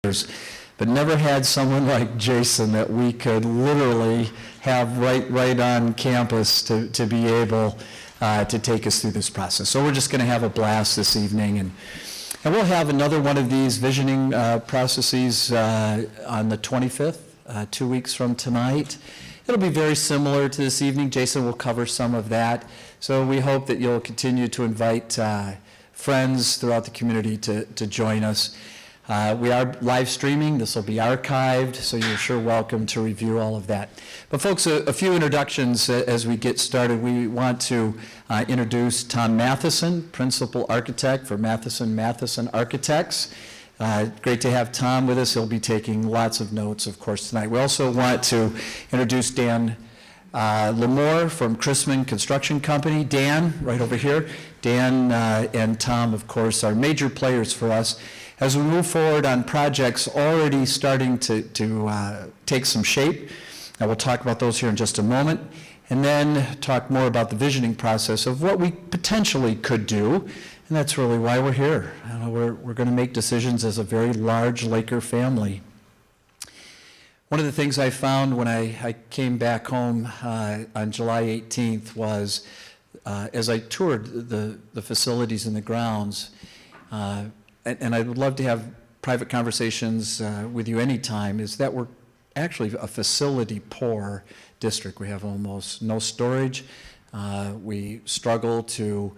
but never had someone like Jason that we could literally have right on campus to be able to take us through this process. So we're just going to have a blast this evening, and we'll have another one of these visioning processes on the 25th, 2 weeks from tonight. It'll be very similar to this evening. Jason will cover some of that. So we hope that you'll continue to invite friends throughout the community to join us. We are live streaming. This will be archived, so you're sure welcome to review all of that. But folks, a few introductions as we get started. We want to introduce Tom Matheson, Principal Architect for Matheson Architects. Great to have Tom with us. He'll be taking lots of notes, of course, tonight. We also want to introduce Dan Lamore from Chrisman Construction Company. Dan, right over here. Dan and Tom, of course, are major players for us as we move forward on projects already starting to take some shape. And we'll talk about those here in just a moment, and then talk more about the visioning process of what we potentially could do. And that's really why we're here. We're going to make decisions as a very large Laker family. One of the things I found when I came back home on July 18th was, as I toured the facilities and the grounds, and I would love to have private conversations with you anytime, is that we're actually a facility-poor district. We have almost no storage. We struggle to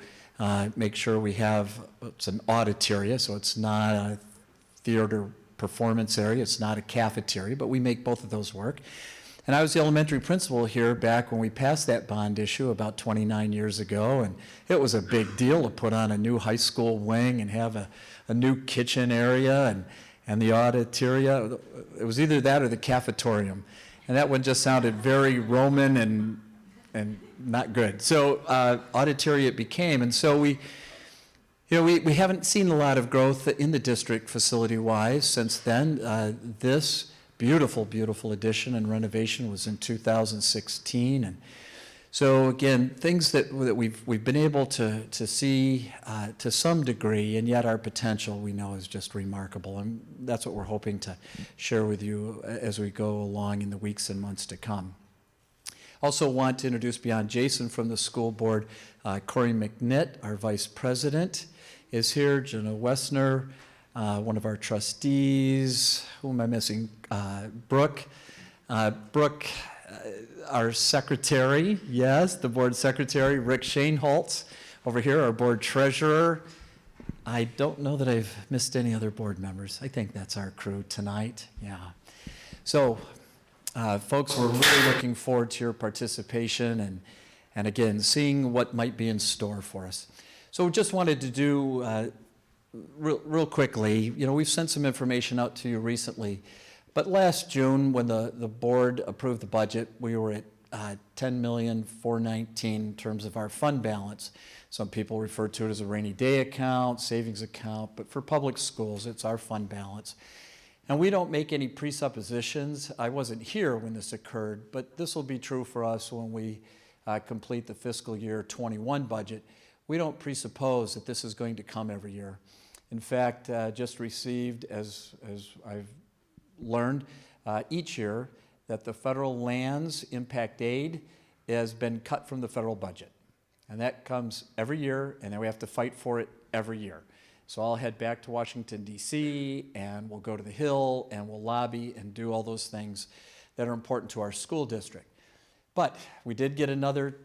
make sure we have, it's an auditoria, so it's not a theater performance area, it's not a cafeteria, but we make both of those work. And I was the elementary principal here back when we passed that bond issue about 29 years ago, and it was a big deal to put on a new high school wing and have a new kitchen area and the auditoria. It was either that or the cafetorium, and that one just sounded very Roman and not good. So auditoria it became, and so we haven't seen a lot of growth in the district facility-wise since then. This beautiful, beautiful addition and renovation was in 2016, and so again, things that we've been able to see to some degree, and yet our potential we know is just remarkable, and that's what we're hoping to share with you as we go along in the weeks and months to come. Also want to introduce beyond Jason from the school board, Corey McNitt, our vice president, is here. Jenna Wessner, one of our trustees. Who am I missing? Brooke. Brooke, our secretary, yes, the board secretary. Rick Shaneholtz over here, our board treasurer. I don't know that I've missed any other board members. I think that's our crew tonight, yeah. So, folks, we're really looking forward to your participation and again, seeing what might be in store for us. So just wanted to do real quickly, we've sent some information out to you recently, but last June when the board approved the budget, we were at $10,419,000 in terms of our fund balance. Some people refer to it as a rainy day account, savings account, but for public schools, it's our fund balance. And we don't make any presuppositions. I wasn't here when this occurred, but this will be true for us when we complete the fiscal year 21 budget. We don't presuppose that this is going to come every year. In fact, just received, as I've learned, each year that the federal lands impact aid has been cut from the federal budget. And that comes every year, and then we have to fight for it every year. So I'll head back to Washington, D.C., and we'll go to the Hill, and we'll lobby and do all those things that are important to our school district. But we did get another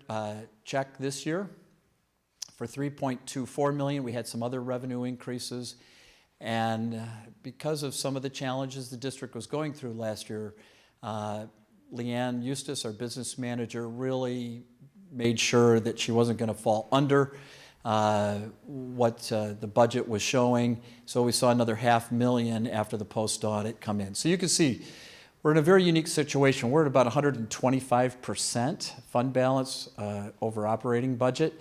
check this year for $3.24 million. We had some other revenue increases, and because of some of the challenges the district was going through last year, Leanne Eustace, our business manager, really made sure that she wasn't going to fall under what the budget was showing. So we saw another $500,000 after the post audit come in. So you can see we're in a very unique situation. We're at about 125% fund balance over operating budget.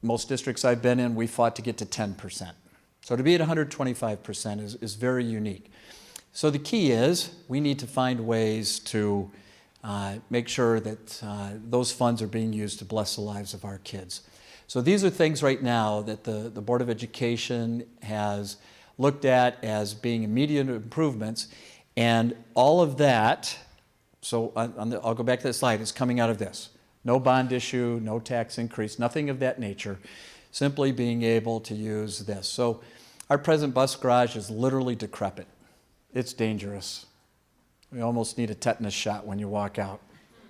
Most districts I've been in, we fought to get to 10%. So to be at 125% is very unique. So the key is we need to find ways to make sure that those funds are being used to bless the lives of our kids. So these are things right now that the Board of Education has looked at as being immediate improvements, and all of that, so I'll go back to the slide, is coming out of this. No bond issue, no tax increase, nothing of that nature, simply being able to use this. So our present bus garage is literally decrepit. It's dangerous. We almost need a tetanus shot when you walk out.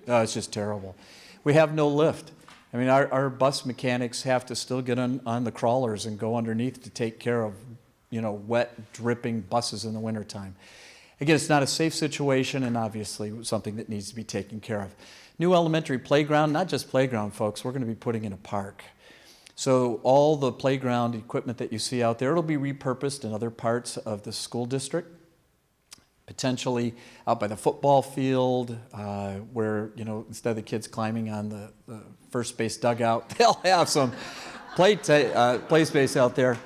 Oh, it's just terrible. We have no lift. I mean, our bus mechanics have to still get on the crawlers and go underneath to take care of, wet, dripping buses in the wintertime. Again, it's not a safe situation, and obviously something that needs to be taken care of. New elementary playground, not just playground, folks, we're going to be putting in a park. So all the playground equipment that you see out there, it'll be repurposed in other parts of the school district, potentially out by the football field, where, instead of the kids climbing on the first base dugout, they'll have some play space out there.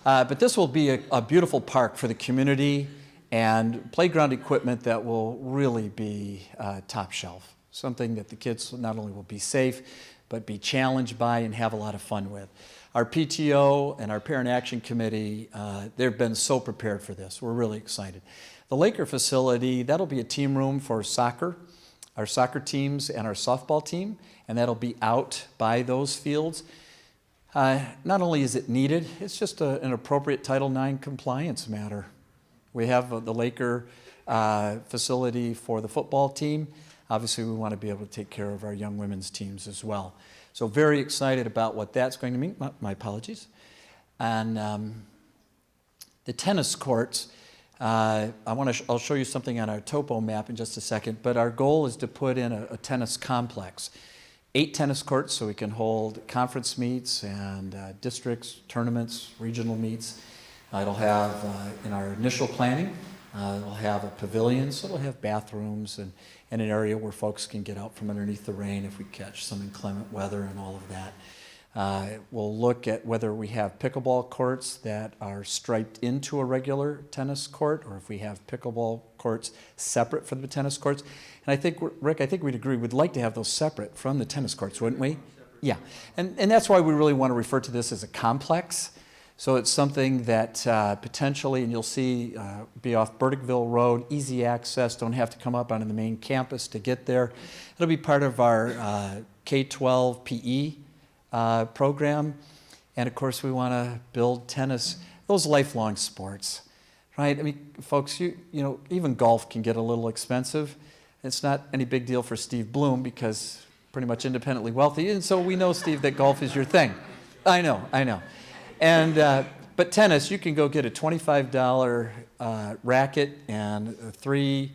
But this will be a beautiful park for the community, and playground equipment that will really be top shelf, something that the kids not only will be safe, but be challenged by and have a lot of fun with. Our PTO and our Parent Action Committee, they've been so prepared for this. We're really excited. The Laker facility, that'll be a team room for soccer, our soccer teams and our softball team, and that'll be out by those fields. Not only is it needed, it's just an appropriate Title IX compliance matter. We have the Laker facility for the football team. Obviously, we want to be able to take care of our young women's teams as well. So very excited about what that's going to mean. My apologies. And the tennis courts, I'll show you something on our topo map in just a second, but our goal is to put in a tennis complex. 8 tennis courts so we can hold conference meets and districts, tournaments, regional meets. It'll have, in our initial planning, it'll have a pavilion, so it'll have bathrooms and an area where folks can get out from underneath the rain if we catch some inclement weather and all of that. We'll look at whether we have pickleball courts that are striped into a regular tennis court, or if we have pickleball courts separate from the tennis courts. And I think, Rick, we'd agree, we'd like to have those separate from the tennis courts, wouldn't we? Yeah, and that's why we really want to refer to this as a complex. So it's something that potentially, and you'll see, be off Burdickville Road, easy access, don't have to come up onto the main campus to get there. It'll be part of our K-12 PE program. And of course, we want to build tennis, those lifelong sports, right? I mean, folks, even golf can get a little expensive. It's not any big deal for Steve Bloom because pretty much independently wealthy. And so we know, Steve, that golf is your thing. I know. And but tennis, you can go get a $25 racket and a 3.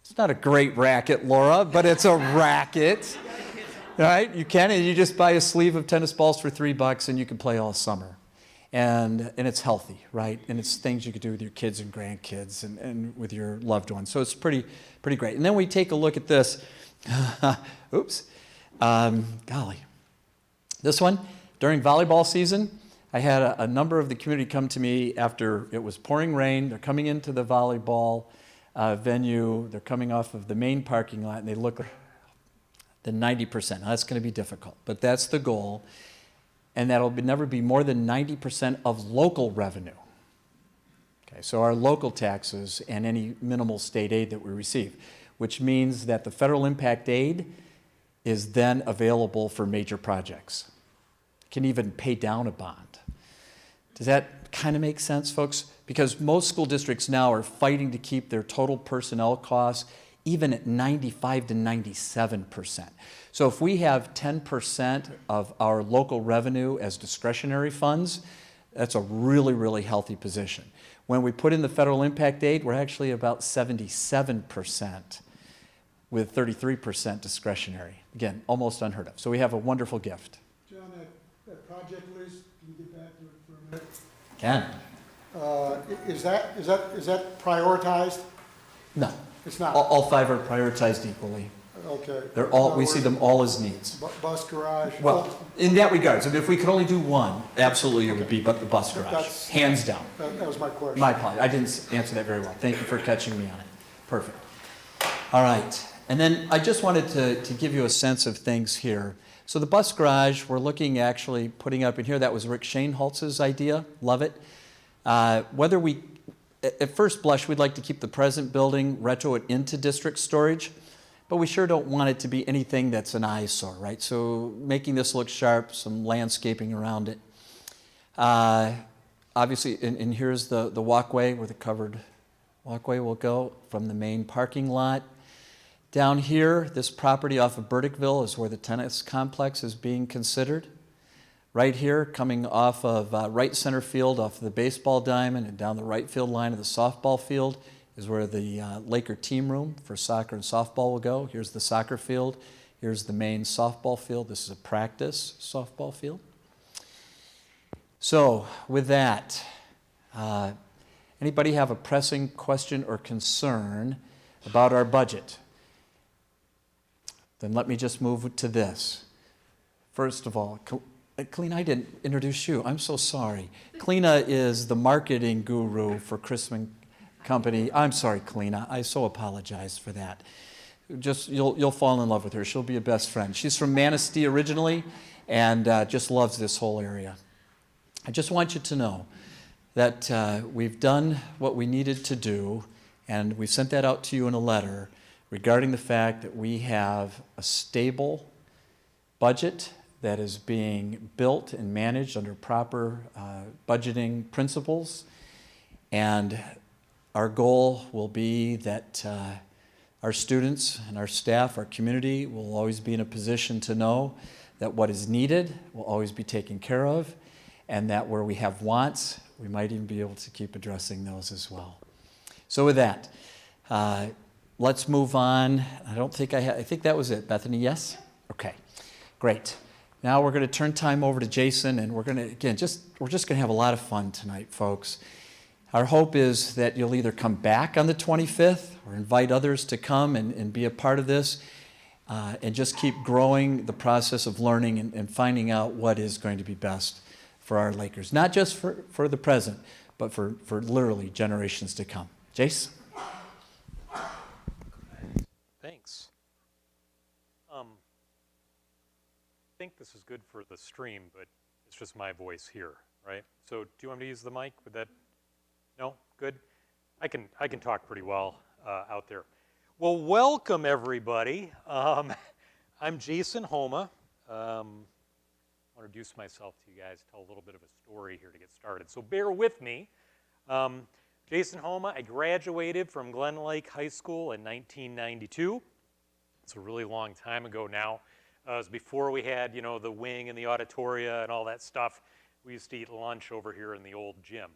It's not a great racket, Laura, but it's a racket, right? You can, and you just buy a sleeve of tennis balls for $3, and you can play all summer, and it's healthy, right? And it's things you could do with your kids and grandkids and with your loved ones. So it's pretty great. And then we take a look at this. Oops, golly, this one during volleyball season. I had a number of the community come to me after it was pouring rain. They're coming into the volleyball venue. They're coming off of the main parking lot, and they look the 90%. Now, that's going to be difficult, but that's the goal. And that'll never be more than 90% of local revenue. Okay, so our local taxes and any minimal state aid that we receive, which means that the federal impact aid is then available for major projects. Can even pay down a bond. Does that kind of make sense, folks? Because most school districts now are fighting to keep their total personnel costs even at 95 to 97%. So if we have 10% of our local revenue as discretionary funds, that's a really, really healthy position. When we put in the federal impact aid, we're actually about 77% with 33% discretionary. Again, almost unheard of. So we have a wonderful gift. John, that project list, can you get back to it for a minute? Can. Is that prioritized? No. It's not? All 5 are prioritized equally. Okay. They're all, we see them all as needs. Bus garage? Well, in that regard, so if we could only do one, absolutely it would be but the bus garage, hands down. That was my question. My apologies, I didn't answer that very well. Thank you for catching me on it. Perfect. All right, and then I just wanted to give you a sense of things here. So the bus garage, we're looking actually putting up in here, that was Rick Shaneholtz's idea, love it. Whether we, at first blush, we'd like to keep the present building, retro it into district storage, but we sure don't want it to be anything that's an eyesore, right? So making this look sharp, some landscaping around it. Obviously, and here's the walkway where the covered walkway will go from the main parking lot. Down here, this property off of Burdickville is where the tennis complex is being considered. Right here, coming off of right center field, off of the baseball diamond, and down the right field line of the softball field is where the Laker team room for soccer and softball will go. Here's the soccer field. Here's the main softball field. This is a practice softball field. So with that, anybody have a pressing question or concern about our budget? Then let me just move to this. First of all, Kalina, I didn't introduce you. I'm so sorry. Kalina is the marketing guru for Chrisman Company. I'm sorry, Kalina. I so apologize for that. Just you'll fall in love with her. She'll be a best friend. She's from Manistee originally, and just loves this whole area. I just want you to know that we've done what we needed to do, and we sent that out to you in a letter regarding the fact that we have a stable budget that is being built and managed under proper budgeting principles. And our goal will be that our students and our staff, our community, will always be in a position to know that what is needed will always be taken care of, and that where we have wants, we might even be able to keep addressing those as well. So with that, let's move on. I think that was it. Bethany, yes? Okay, great. Now we're going to turn time over to Jason, and we're just going to have a lot of fun tonight, folks. Our hope is that you'll either come back on the 25th or invite others to come and be a part of this, and just keep growing the process of learning and finding out what is going to be best for our Lakers, not just for the present, but for literally generations to come. Jace? Thanks. I think this is good for the stream, but it's just my voice here, right? So do you want me to use the mic? Would that, no? Good? I can talk pretty well out there. Well, welcome everybody. I'm Jason Houma. I'll introduce myself to you guys, tell a little bit of a story here to get started. So bear with me. Jason Houma, I graduated from Glen Lake High School in 1992. It's a really long time ago now. It was before we had, the wing and the auditoria and all that stuff. We used to eat lunch over here in the old gym.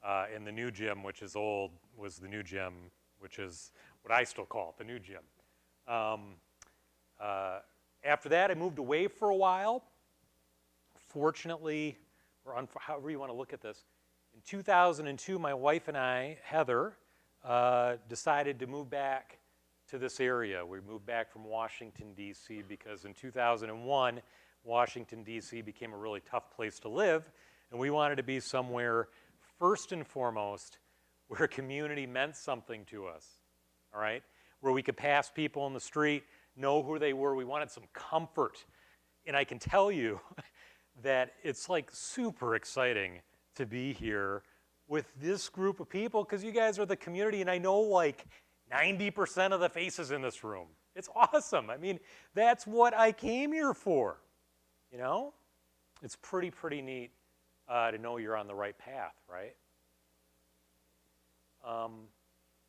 And the new gym, which is old, was the new gym, which is what I still call it, the new gym. After that, I moved away for a while. Fortunately, or however you want to look at this, in 2002, my wife and I, Heather, decided to move back to this area. We moved back from Washington, D.C., because in 2001, Washington, D.C. became a really tough place to live, and we wanted to be somewhere, first and foremost, where community meant something to us, all right? Where we could pass people in the street, know who they were. We wanted some comfort. And I can tell you that it's like super exciting to be here with this group of people, because you guys are the community, and I know like 90% of the faces in this room. It's awesome. I mean, that's what I came here for, It's pretty neat to know you're on the right path, right?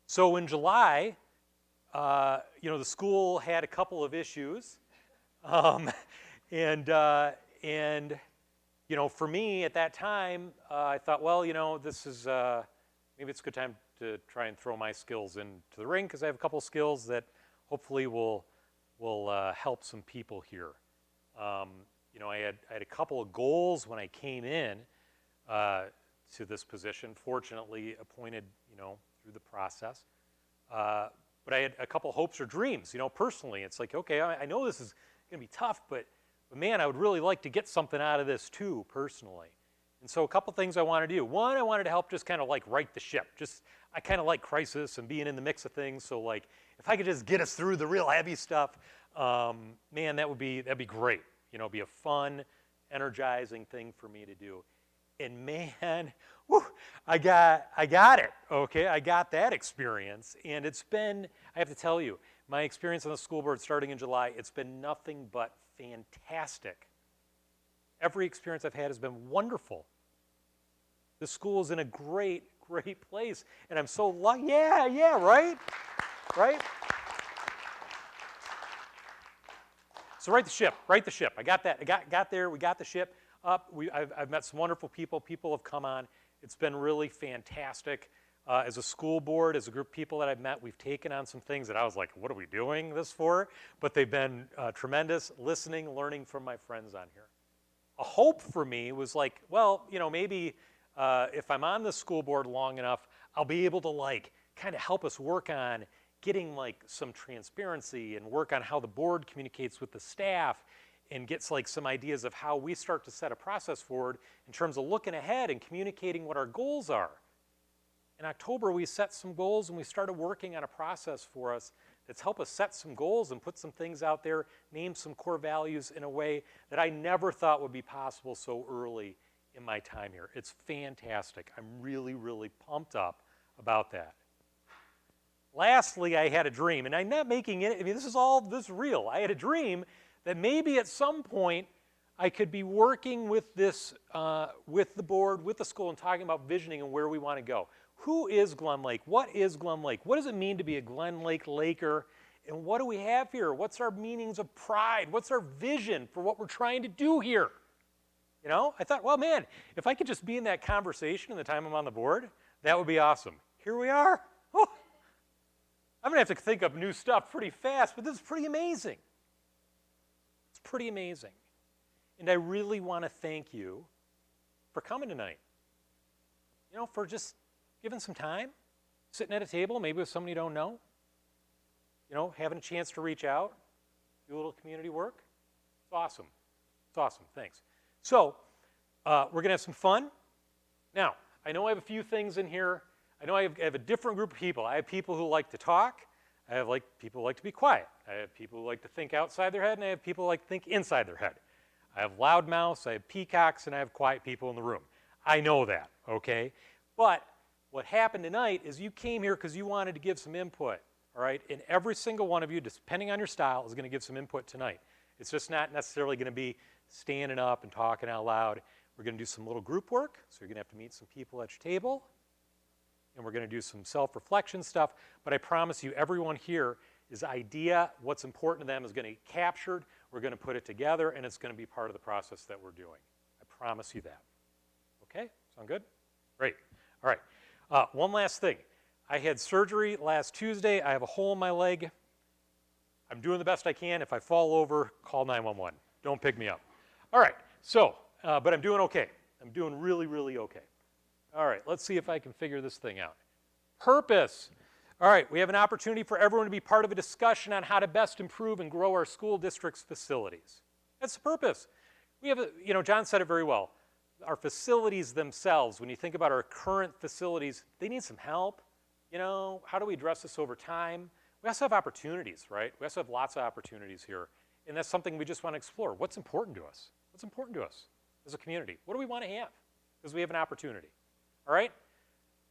So in July, the school had a couple of issues, and for me at that time, I thought, well, this is maybe it's a good time to try and throw my skills into the ring, because I have a couple skills that hopefully will help some people here. I had a couple of goals when I came in to this position. Fortunately, appointed, through the process. But I had a couple hopes or dreams, personally. It's like, okay, I know this is going to be tough, but man, I would really like to get something out of this too, personally. And so a couple things I wanted to do. One, I wanted to help just kind of like right the ship. I kind of like crisis and being in the mix of things. So like, if I could just get us through the real heavy stuff, man, that'd be great. Be a fun, energizing thing for me to do. And man, whew, I got it, okay? I got that experience, and it's been, I have to tell you, my experience on the school board starting in July, it's been nothing but fantastic. Every experience I've had has been wonderful. The school is in a great, great place, and I'm so lucky. Yeah, right? Right? So right the ship. I got that. I got there. We got the ship up. I've met some wonderful people. People have come on. It's been really fantastic. As a school board, as a group of people that I've met, we've taken on some things that I was like, what are we doing this for? But they've been tremendous, listening, learning from my friends on here. A hope for me was like, well, you know, maybe if I'm on the school board long enough, I'll be able to like kind of help us work on getting like some transparency and work on how the board communicates with the staff and gets like some ideas of how we start to set a process forward in terms of looking ahead and communicating what our goals are. In October, we set some goals and we started working on a process for us that's helped us set some goals and put some things out there, name some core values in a way that I never thought would be possible so early in my time here. It's fantastic. I'm really, really pumped up about that. Lastly, I had a dream, and I'm not making it, I mean, this is real. I had a dream that maybe at some point I could be working with this, with the board, with the school, and talking about visioning and where we want to go. Who is Glen Lake? What is Glen Lake? What does it mean to be a Glen Lake Laker? And what do we have here? What's our meanings of pride? What's our vision for what we're trying to do here? You know, I thought, well, man, if I could just be in that conversation in the time I'm on the board, that would be awesome. Here we are. Oh, I'm going to have to think up new stuff pretty fast, but this is pretty amazing. It's pretty amazing. And I really want to thank you for coming tonight. You know, for just giving some time, sitting at a table, maybe with someone you don't know, you know, having a chance to reach out, do a little community work. It's awesome. It's awesome. Thanks. So, we're going to have some fun. Now, I know I have a few things in here. I know I have a different group of people. I have people who like to talk. I have people who like to be quiet. I have people who like to think outside their head, and I have people who like to think inside their head. I have loudmouths, I have peacocks, and I have quiet people in the room. I know that, okay? But what happened tonight is you came here because you wanted to give some input, all right? And every single one of you, depending on your style, is going to give some input tonight. It's just not necessarily going to be standing up and talking out loud. We're going to do some little group work, so you're going to have to meet some people at your table. And we're going to do some self-reflection stuff. But I promise you, everyone here, his idea, what's important to them is going to get captured. We're going to put it together, and it's going to be part of the process that we're doing. I promise you that. Okay? Sound good? Great. All right. One last thing. I had surgery last Tuesday. I have a hole in my leg. I'm doing the best I can. If I fall over, call 911. Don't pick me up. All right. So, but I'm doing okay. I'm doing really, really okay. All right, let's see if I can figure this thing out. Purpose. All right, we have an opportunity for everyone to be part of a discussion on how to best improve and grow our school district's facilities. That's the purpose. We have, you know, John said it very well. Our facilities themselves, when you think about our current facilities, they need some help. You know, how do we address this over time? We also have opportunities, right? We also have lots of opportunities here. And that's something we just want to explore. What's important to us? What's important to us as a community? What do we want to have? Because we have an opportunity. All right?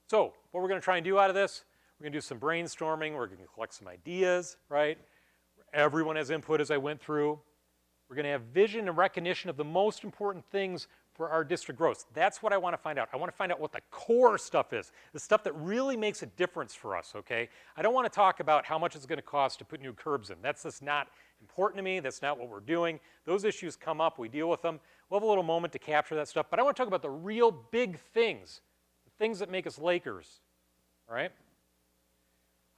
So what we're going to try and do out of this, we're going to do some brainstorming. We're going to collect some ideas, right? Everyone has input as I went through. We're going to have vision and recognition of the most important things for our district growth. That's what I want to find out. I want to find out what the core stuff is, the stuff that really makes a difference for us, okay? I don't want to talk about how much it's going to cost to put new curbs in. That's just not important to me. That's not what we're doing. Those issues come up. We deal with them. We'll have a little moment to capture that stuff. But I want to talk about the real big things. Things that make us Lakers, all right?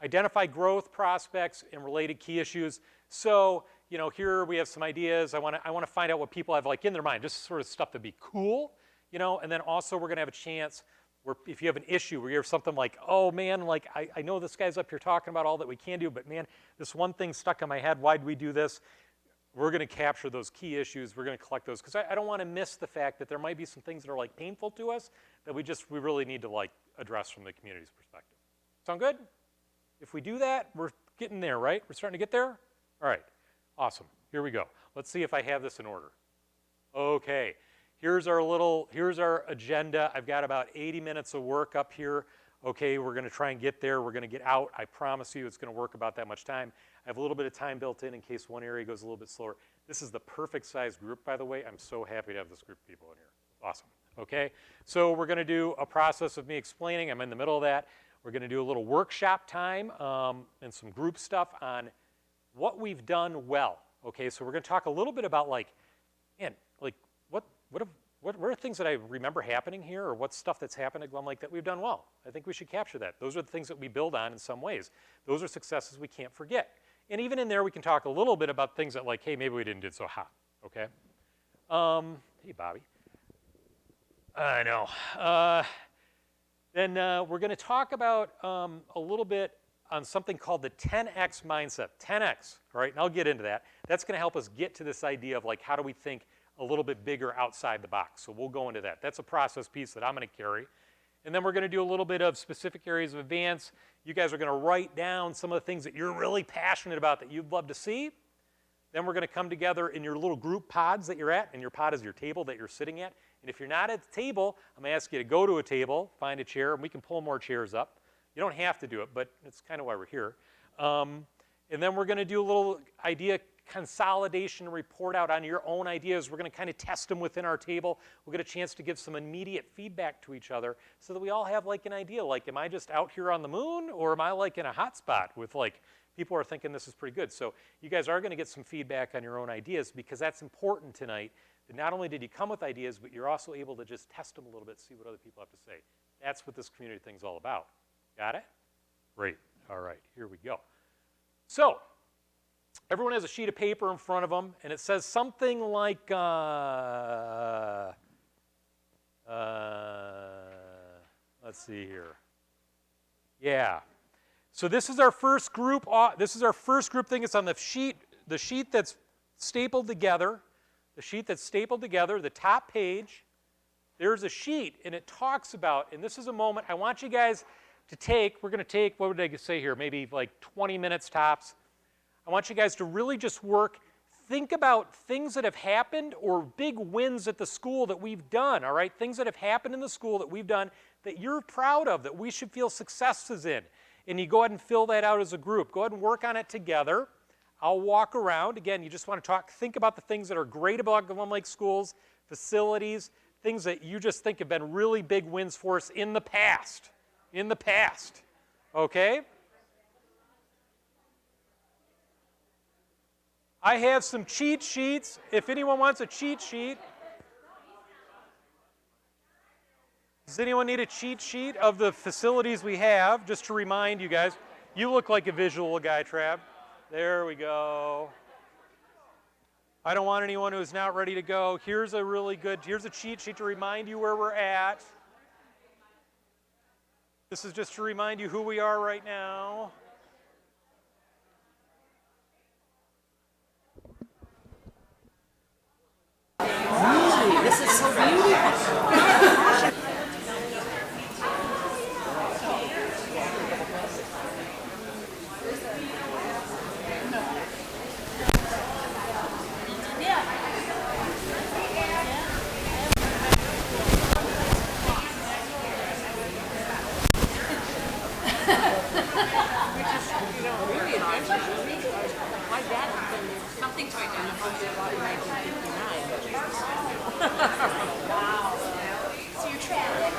Identify growth prospects and related key issues. So, you know, here we have some ideas. I want to find out what people have like in their mind, just sort of stuff that'd be cool, you know, and then also we're going to have a chance where if you have an issue where you have something like, oh man, like I know this guy's up here talking about all that we can do, but man, this one thing stuck in my head, why'd we do this? We're going to capture those key issues. We're going to collect those because I don't want to miss the fact that there might be some things that are like painful to us that we really need to like address from the community's perspective. Sound good? If we do that, we're getting there, right? We're starting to get there? All right, awesome. Here we go. Let's see if I have this in order. Okay, here's our agenda. I've got about 80 minutes of work up here. Okay, we're gonna try and get there. We're gonna get out. I promise you it's gonna work about that much time. I have a little bit of time built in case one area goes a little bit slower. This is the perfect size group, by the way. I'm so happy to have this group of people in here. Awesome, okay? So we're gonna do a process of me explaining. I'm in the middle of that. We're gonna do a little workshop time and some group stuff on what we've done well, okay? So we're gonna talk a little bit about like, man, like what are things that I remember happening here, or what's stuff that's happened at Glen Lake that we've done well? I think we should capture that. Those are the things that we build on in some ways. Those are successes we can't forget. And even in there, we can talk a little bit about things that like, hey, maybe we didn't do so hot, okay? Hey, Bobby. I know. Then we're gonna talk about a little bit on something called the 10X mindset, 10X, all right? And I'll get into that. That's gonna help us get to this idea of like, how do we think a little bit bigger outside the box? So we'll go into that. That's a process piece that I'm gonna carry. And then we're gonna do a little bit of specific areas of advance. You guys are gonna write down some of the things that you're really passionate about that you'd love to see. Then we're gonna come together in your little group pods that you're at, and your pod is your table that you're sitting at. And if you're not at the table, I'm gonna ask you to go to a table, find a chair, and we can pull more chairs up. You don't have to do it, but it's kind of why we're here. And then we're gonna do a little idea consolidation report out on your own ideas. We're gonna kind of test them within our table. We'll get a chance to give some immediate feedback to each other so that we all have like an idea, like, am I just out here on the moon, or am I like in a hot spot with like, people are thinking this is pretty good. So you guys are gonna get some feedback on your own ideas, because that's important tonight, that not only did you come with ideas, but you're also able to just test them a little bit, see what other people have to say. That's what this community thing's all about. Got it? Great, all right, here we go. So, everyone has a sheet of paper in front of them, and it says something like, let's see here. Yeah. So this is our first group. This is our first group thing. It's on the sheet that's stapled together. The sheet that's stapled together, the top page. There's a sheet, and it talks about, and this is a moment I want you guys to take. We're going to take, what would I say here, maybe like 20 minutes tops. I want you guys to really just think about things that have happened or big wins at the school that we've done, all right? Things that have happened in the school that we've done that you're proud of, that we should feel successes in. And you go ahead and fill that out as a group. Go ahead and work on it together. I'll walk around. Again, you just want to think about the things that are great about Glen Lake schools, facilities, things that you just think have been really big wins for us in the past. In the past, okay? I have some cheat sheets. If anyone wants a cheat sheet. Does anyone need a cheat sheet of the facilities we have? Just to remind you guys. You look like a visual guy, Trav. There we go. I don't want anyone who's not ready to go. Here's a cheat sheet to remind you where we're at. This is just to remind you who we are right now. This is so beautiful. My dad had something to identify with in 1959. Wow. So you're traveling.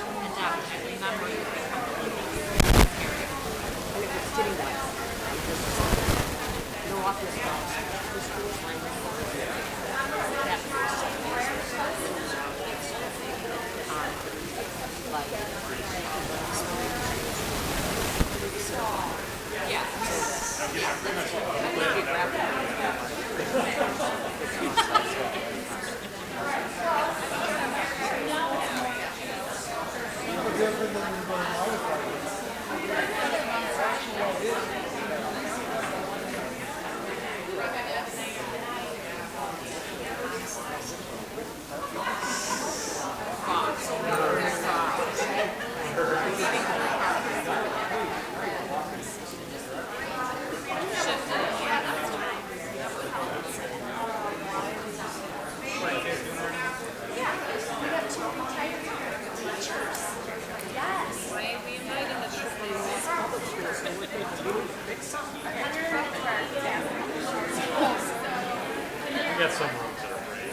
And I remember you and it was sitting there. No office house. The school's right there. That was yeah. Different than we're going to modify it. We got some rooms that are great.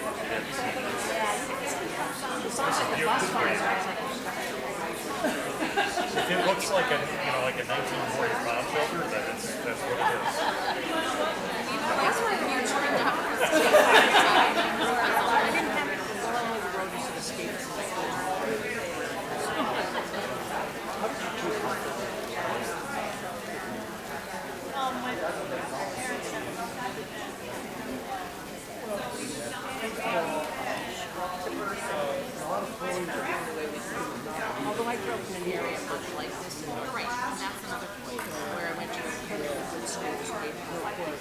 If it looks like a, like a 1940s bomb shelter, then that's what it is. That's why when you're trying to have I didn't have it go all over the road to the skates. Although I grew up in an area much like this, and you're right, and that's another point where I went to good schools, they real good.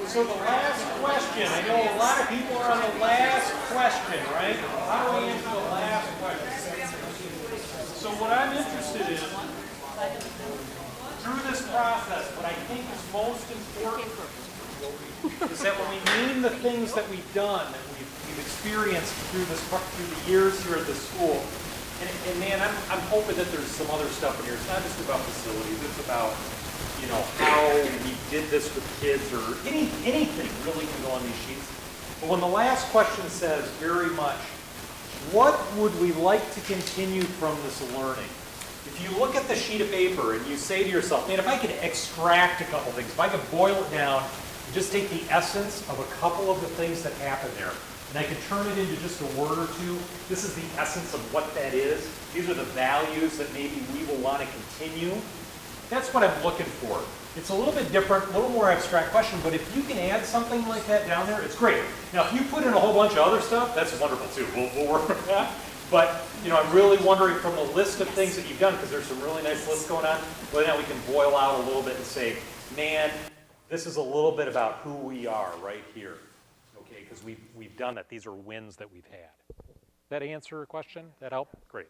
So the last question, I know a lot of people are on the last question, right? How do I answer the last question? So what I'm interested in, through this process, what I think is most important is that when we name the things that we've done, that we've experienced through the years here at the school, and man, I'm hoping that there's some other stuff in here. It's not just about facilities, it's about how we did this with kids, or anything really can go on these sheets. But when the last question says very much, what would we like to continue from this learning? If you look at the sheet of paper and you say to yourself, man, if I could extract a couple things, if I could boil it down, and just take the essence of a couple of the things that happened there, and I could turn it into just a word or two, this is the essence of what that is. These are the values that maybe we will want to continue. That's what I'm looking for. It's a little bit different, a little more abstract question, but if you can add something like that down there, it's great. Now, if you put in a whole bunch of other stuff, that's wonderful too. We'll work with that. But, I'm really wondering from the list of things that you've done, because there's some really nice lists going on, whether or not we can boil out a little bit and say, man, this is a little bit about who we are right here. Okay, because we've done that. These are wins that we've had. That answer a question? That help? Great.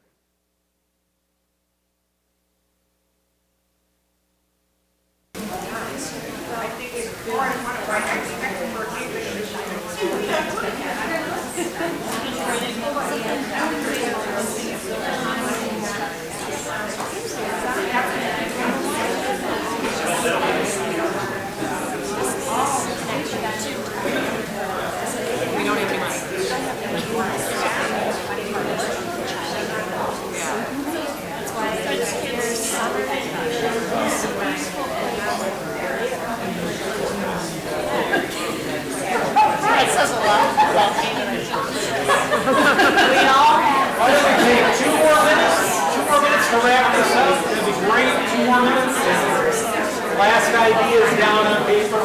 We don't have any money. That says a lot about me. We all have. Why don't we take 2 more minutes? 2 more minutes to wrap this up. That'd be great. 2 more minutes. Last ideas down on paper.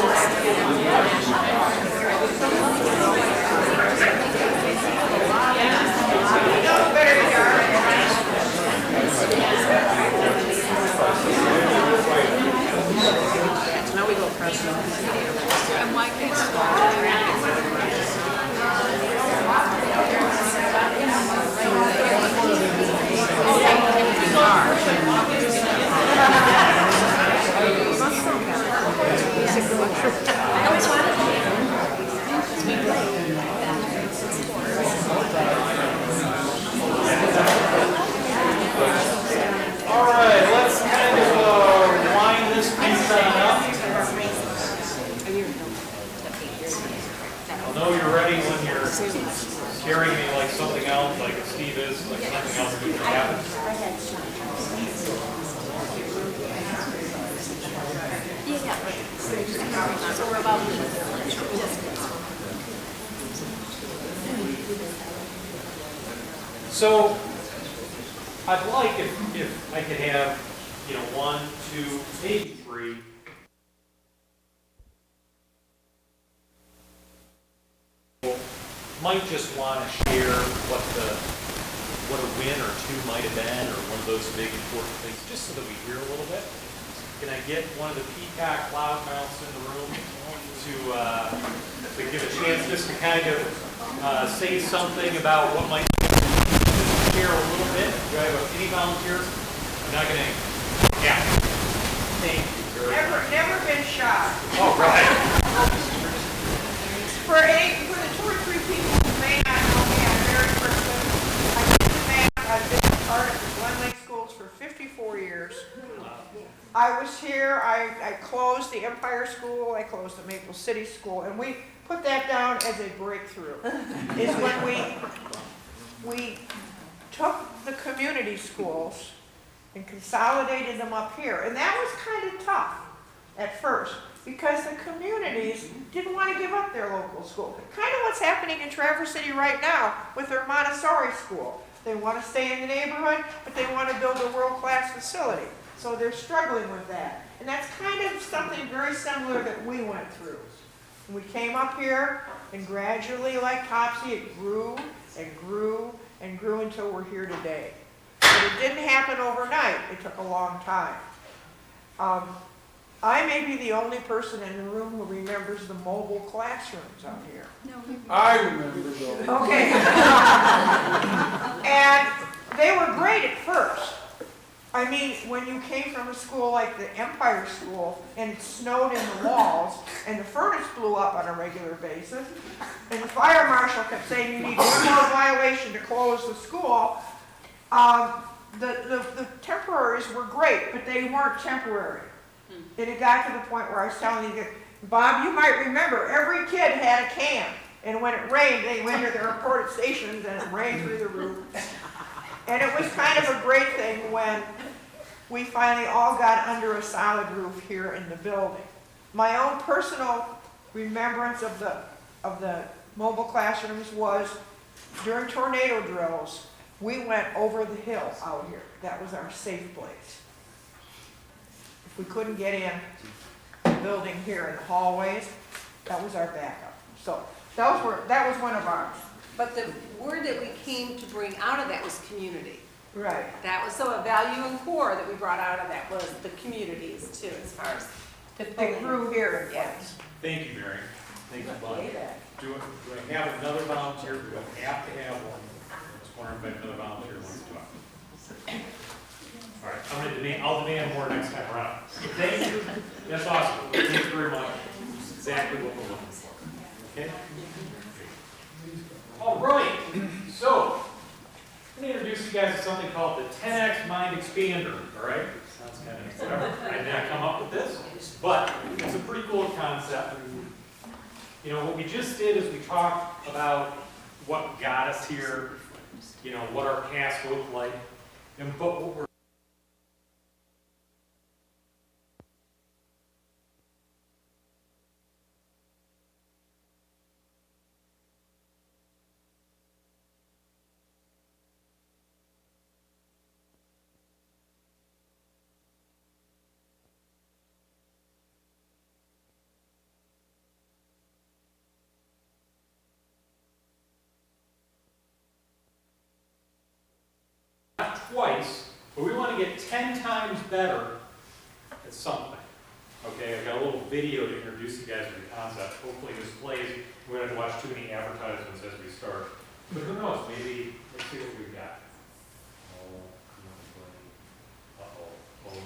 Now we go personal. And why can't All right, let's kind of wind this piece on up. ready when you're carrying me like something else, like Steve is, like something else could happen. Yeah. So we're about to So, I'd like if I could have, you know, 1, 2, maybe 3. Might just want to share what a win or two might have been, or one of those big important things, just so that we hear a little bit. Can I get one of the peacock loudmouths in the room to give a chance just to kind of say something about what might share a little bit? Do I have any volunteers? I'm not going to. Yeah. Thank you very much. Never been shot. All right. For the 2 or 3 people who may not know me, I'm Mary Kristen. I did the math. I've been a part of the Glen Lake schools for 54 years. I was here, I closed the Empire School, I closed the Maple City School, and we put that down as a breakthrough. Is when we took the community schools and consolidated them up here. And that was kind of tough at first, because the communities didn't want to give up their local school. Kind of what's happening in Traverse City right now with their Montessori school. They want to stay in the neighborhood, but they want to build a world-class facility. So they're struggling with that. And that's kind of something very similar that we went through. And we came up here, and gradually, like Topsy, it grew and grew and grew until we're here today. But it didn't happen overnight. It took a long time. I may be the only person in the room who remembers the mobile classrooms out here. I remember those. Okay. And they were great at first. I mean, when you came from a school like the Empire School and it snowed in the walls and the furnace blew up on a regular basis and the fire marshal kept saying you need one more violation to close the school, the temporaries were great, but they weren't temporary. And it got to the point where I was telling you, Bob, you might remember, every kid had a can. And when it rained, they went to their reported stations and it rained through the roof. And it was kind of a great thing when we finally all got under a solid roof here in the building. My own personal remembrance of the mobile classrooms was during tornado drills, we went over the hill out here. That was our safe place. If we couldn't get in the building here in the hallways, that was our backup. So that was one of ours. But the word that we came to bring out of that was community. Right. That was so a value and core that we brought out of that was the communities too, as far as They grew here in Yeah. place. Thank you, Mary. Thank you, Bob. Do I have another volunteer? Do I have to have one? Just wondering if I have another volunteer wants to talk. All right, I'll demand more next time around. Thank you. That's awesome. Thank you very much. Exactly what we're looking for. Okay? All right. So, I'm going to introduce you guys to something called the 10X Mind Expander. All right? Sounds kind of whatever. I did not come up with this, but it's a pretty cool concept. You know, what we just did is we talked about what got us here, you know, what our past looked like, but what we're twice, but we want to get 10 times better at something. Okay, I've got a little video to introduce you guys to the concept. Hopefully this plays. We don't have to watch too many advertisements as we start. But who knows, maybe, let's see what we've got. Oh no.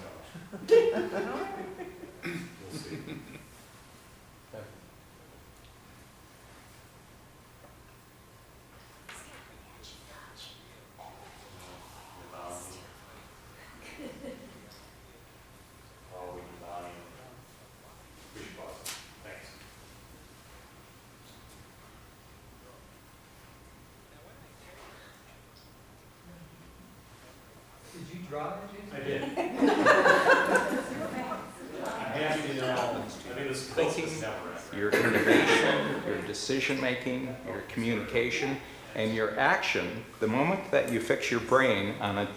We'll see. draw that, Jason? I did. I'm happy to know. I think this is Thinking, your innovation, your decision-making, your communication, and your action, the moment that you fix your brain on a...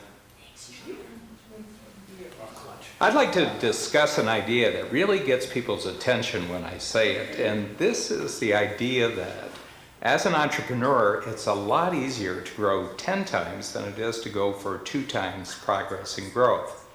I'd like to discuss an idea that really gets people's attention when I say it, and this is the idea that as an entrepreneur, it's a lot easier to grow 10 times than it is to go for 2 times progress and growth.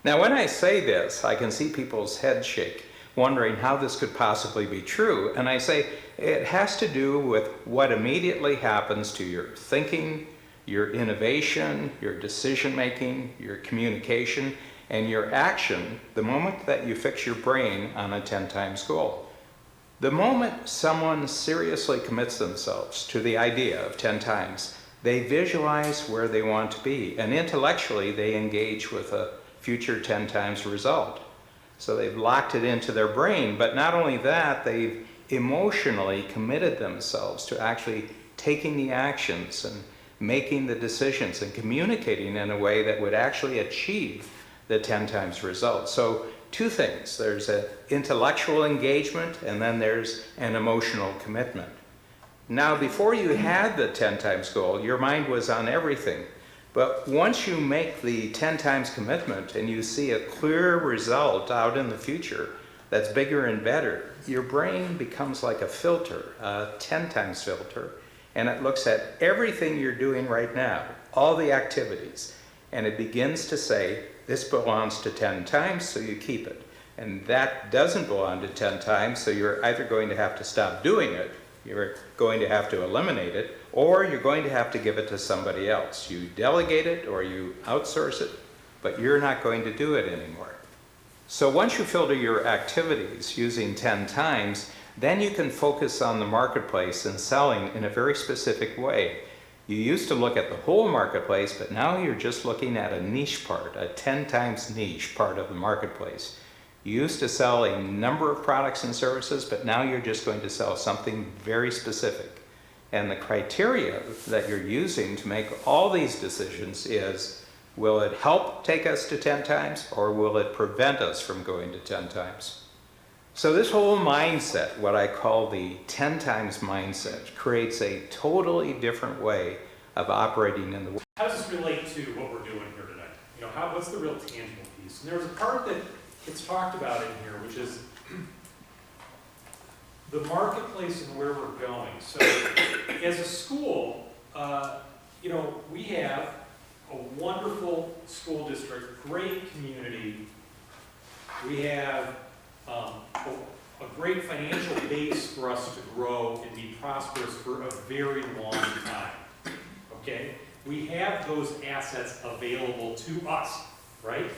Now, when I say this, I can see people's heads shake, wondering how this could possibly be true, and I say it has to do with what immediately happens to your thinking, your innovation, your decision-making, your communication, and your action the moment that you fix your brain on a 10 times goal. The moment someone seriously commits themselves to the idea of 10 times, they visualize where they want to be, and intellectually they engage with a future 10 times result. So they've locked it into their brain, but not only that, they've emotionally committed themselves to actually taking the actions and making the decisions and communicating in a way that would actually achieve the 10 times result. So 2 things, there's an intellectual engagement and then there's an emotional commitment. Now, before you had the 10 times goal, your mind was on everything. But once you make the 10 times commitment and you see a clear result out in the future that's bigger and better, your brain becomes like a filter, a 10 times filter, and it looks at everything you're doing right now, all the activities, and it begins to say, this belongs to 10 times, so you keep it. And that doesn't belong to 10 times, so you're either going to have to stop doing it, you're going to have to eliminate it, or you're going to have to give it to somebody else. You delegate it or you outsource it, but you're not going to do it anymore. So once you filter your activities using 10 times, then you can focus on the marketplace and selling in a very specific way. You used to look at the whole marketplace, but now you're just looking at a niche part, a 10 times niche part of the marketplace. You used to sell a number of products and services, but now you're just going to sell something very specific. And the criteria that you're using to make all these decisions is, will it help take us to 10 times, or will it prevent us from going to 10 times? So this whole mindset, what I call the 10 times mindset, creates a totally different way of operating in the world. How does this relate to what we're doing here tonight? You know, what's the real tangible piece? And there's a part that gets talked about in here, which is the marketplace and where we're going. So as a school, you know, we have a wonderful school district, great community. We have a great financial base for us to grow and be prosperous for a very long time, okay? We have those assets available to us, right?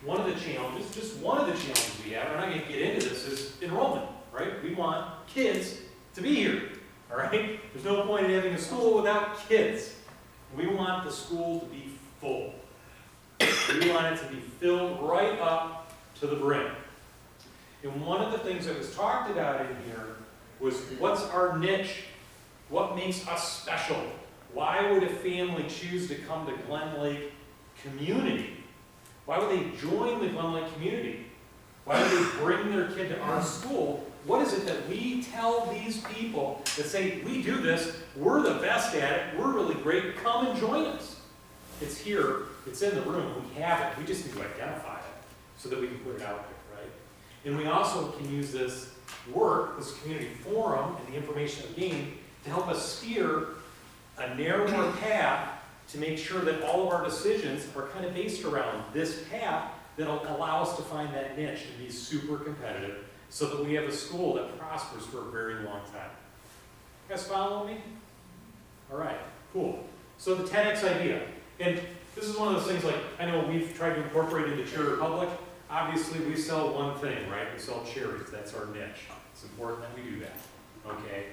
One of the challenges, just one of the challenges we have, and I'm not gonna get into this, is enrollment, right? We want kids to be here, all right? There's no point in having a school without kids. We want the school to be full. We want it to be filled right up to the brim. And one of the things that was talked about in here was, what's our niche? What makes us special? Why would a family choose to come to Glen Lake community? Why would they join the Glen Lake community? Why would they bring their kid to our school? What is it that we tell these people that say, we do this, we're the best at it, we're really great, come and join us? It's here, it's in the room, we have it, we just need to identify it so that we can put it out there, right? And we also can use this work, this community forum, and the information we gain to help us steer a narrower path to make sure that all of our decisions are kind of based around this path that'll allow us to find that niche and be super competitive so that we have a school that prospers for a very long time. You guys follow me? All right, cool. So the 10X idea. And this is one of those things, like, I know we've tried to incorporate into Cherry Republic. Obviously, we sell one thing, right? We sell cherries. That's our niche. It's important that we do that, okay?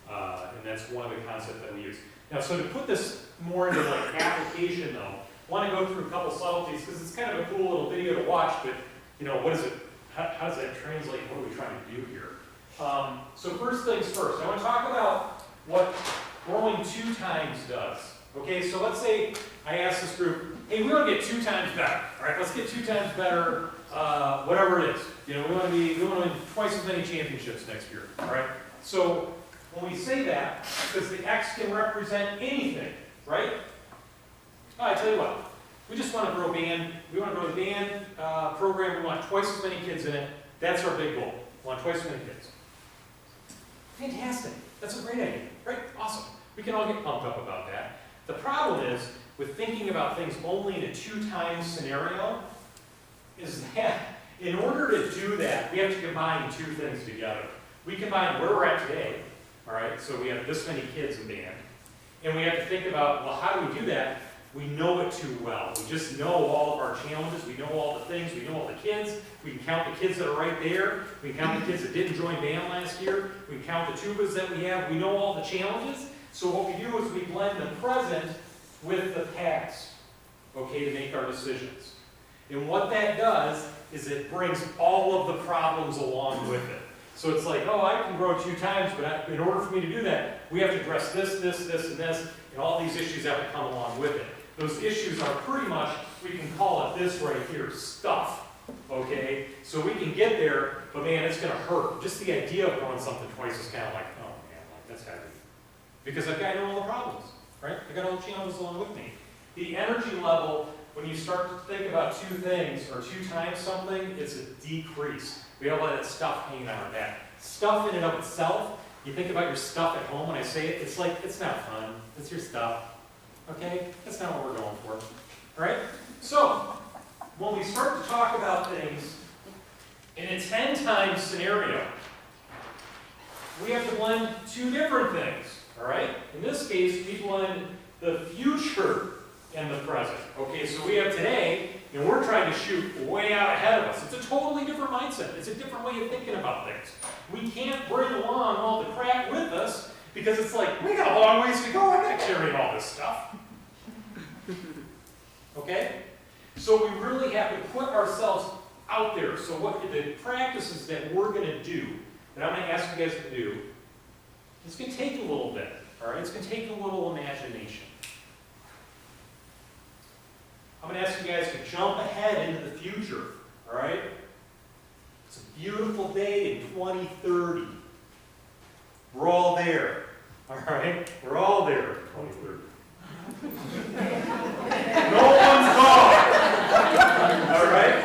And that's one of the concepts that we use. Now, so to put this more into like application, though, I want to go through a couple subtleties because it's kind of a cool little video to watch. But you know, what is it? How does that translate? What are we trying to do here? So first things first, I want to talk about what growing 2 times does. Okay, so let's say I ask this group, hey, we want to get 2 times better. All right, let's get 2 times better, whatever it is. You know, we want to win twice as many championships next year. All right. So when we say that, because the X can represent anything, right? Oh, I tell you what, we just want to grow band. We want to grow the band program. We want twice as many kids in it. That's our big goal. We want twice as many kids. Fantastic. That's a great idea. Great. Awesome. We can all get pumped up about that. The problem is, with thinking about things only in a 2 times scenario, is that in order to do that, we have to combine 2 things together. We combine where we're at today, all right, so we have this many kids in band, and we have to think about, well, how do we do that? We know it too well. We just know all of our challenges. We know all the things. We know all the kids. We can count the kids that are right there. We can count the kids that didn't join band last year. We can count the tubas that we have. We know all the challenges. So what we do is we blend the present with the past, okay, to make our decisions. And what that does is it brings all of the problems along with it. So it's like, oh, I can grow 2 times, but in order for me to do that, we have to address this, this, this, and this, and all these issues have to come along with it. Those issues are pretty much, we can call it this right here, stuff, okay? So we can get there, but man, it's gonna hurt. Just the idea of growing something twice is kind of like, oh man, like, that's heavy. Because I've got all the problems, right? I've got all the challenges along with me. The energy level, when you start to think about 2 things, or 2 times something, it's a decrease. We have all that stuff hanging on our back. Stuff in and of itself, you think about your stuff at home when I say it, it's like, it's not fun. It's your stuff. Okay? That's not what we're going for. All right? So, when we start to talk about things in a 10 times scenario, we have to blend 2 different things. All right? In this case, we blend the future and the present. Okay, so we have today, and we're trying to shoot way out ahead of us. It's a totally different mindset. It's a different way of thinking about things. We can't bring along all the crap with us because it's like, we got a long ways to go. I'm not carrying all this stuff. Okay? So we really have to put ourselves out there. So what the practices that we're going to do, that I'm going to ask you guys to do, it's going to take a little bit. All right? It's going to take a little imagination. I'm going to ask you guys to jump ahead into the future, all right? It's a beautiful day in 2030. We're all there, all right? We're all there in 2030. No one's gone, all right?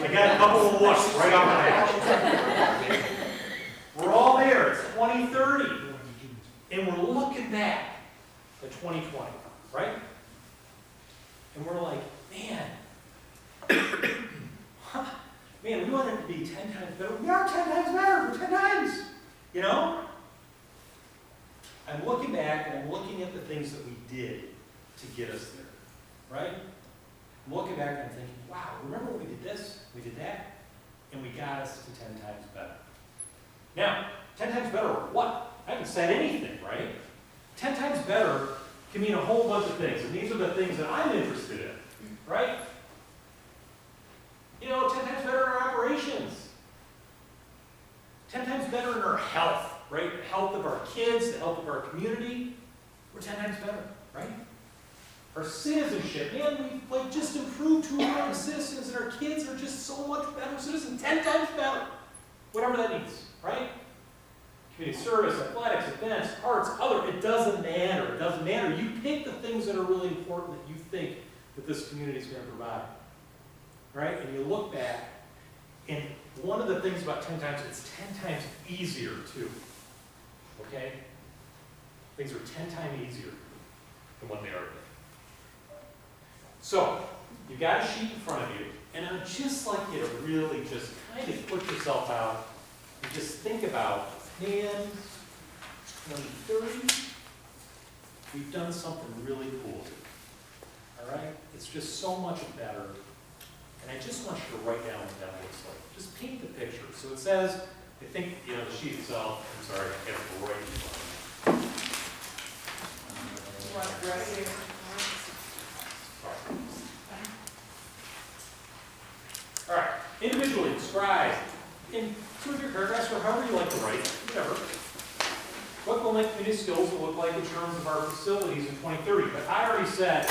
I got a couple of looks right off the bat. We're all there. It's 2030, and we're looking back at 2020, right? And we're like, man, man, we want it to be 10 times better. We are 10 times better. We're 10 times. You know? I'm looking back and I'm looking at the things that we did to get us there. Right? I'm looking back and I'm thinking, wow, remember we did this, we did that, and we got us to 10 times better. Now, 10 times better what? I haven't said anything, right? 10 times better can mean a whole bunch of things, and these are the things that I'm interested in, right? You know, 10 times better in our operations. 10 times better in our health, right? The health of our kids, the health of our community. We're 10 times better, right? Our citizenship, man, we've just improved who we are as citizens, and our kids are just so much better citizens, 10 times better. Whatever that means, right? Community service, athletics, events, arts, other, it doesn't matter. It doesn't matter. You pick the things that are really important that you think that this community is going to provide. Right? And you look back, and one of the things about 10 times, it's 10 times easier too. Okay? Things are 10 times easier than what they are today. So, you've got a sheet in front of you, and I'd just like you to really just kind of put yourself out and just think about, man, 2030, we've done something really cool. All right? It's just so much better. And I just want you to write down what that looks like. Just paint the picture. So it says, I think, you know, the sheet itself, I'm sorry, I got it right in front of me. You want it right here? All right, individually describe in 2 of your paragraphs or however you like to write, whatever. what Glen Lake Community Schools will look like in terms of our facilities in 2030. But I already said,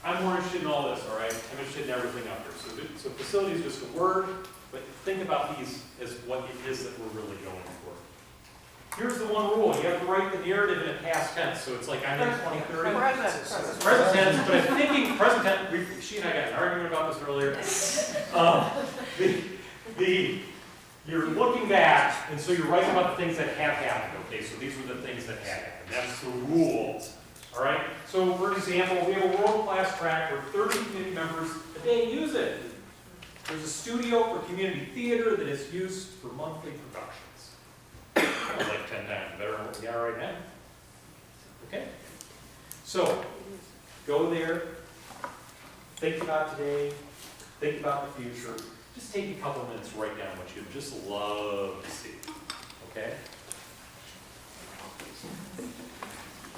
I'm more interested in all this, all right? I'm interested in everything up here. So facility is just a word, but think about these as what it is that we're really going for. Here's the one rule. You have to write the narrative in a past tense. So it's like I'm in 2030. Present tense, but I'm thinking present tense. She and I got an argument about this earlier. You're looking back, and so you're writing about the things that have happened. Okay, so these were the things that have happened. That's the rule. All right? So, for example, we have a world-class track where 30 community members a day use it. There's a studio for community theater that is used for monthly productions. That was like 10 times better than what we are right now. Okay? So, go there, think about today, think about the future. Just take a couple minutes, write down what you'd just love to see. Okay?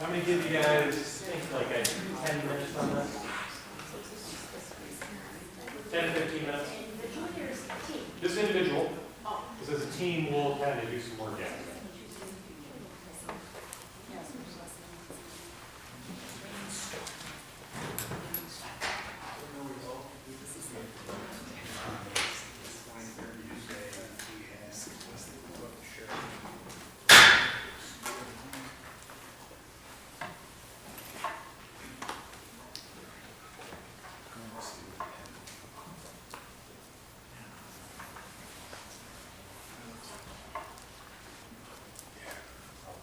I'm going to give you guys, think like 10 minutes on this. 10 to 15 minutes. Just individual. Because as a team, we'll kind of do some more gathering.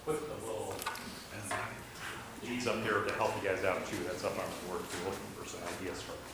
Put the little deeds up there to help you guys out too. That's up on the board if you're looking for some ideas for this.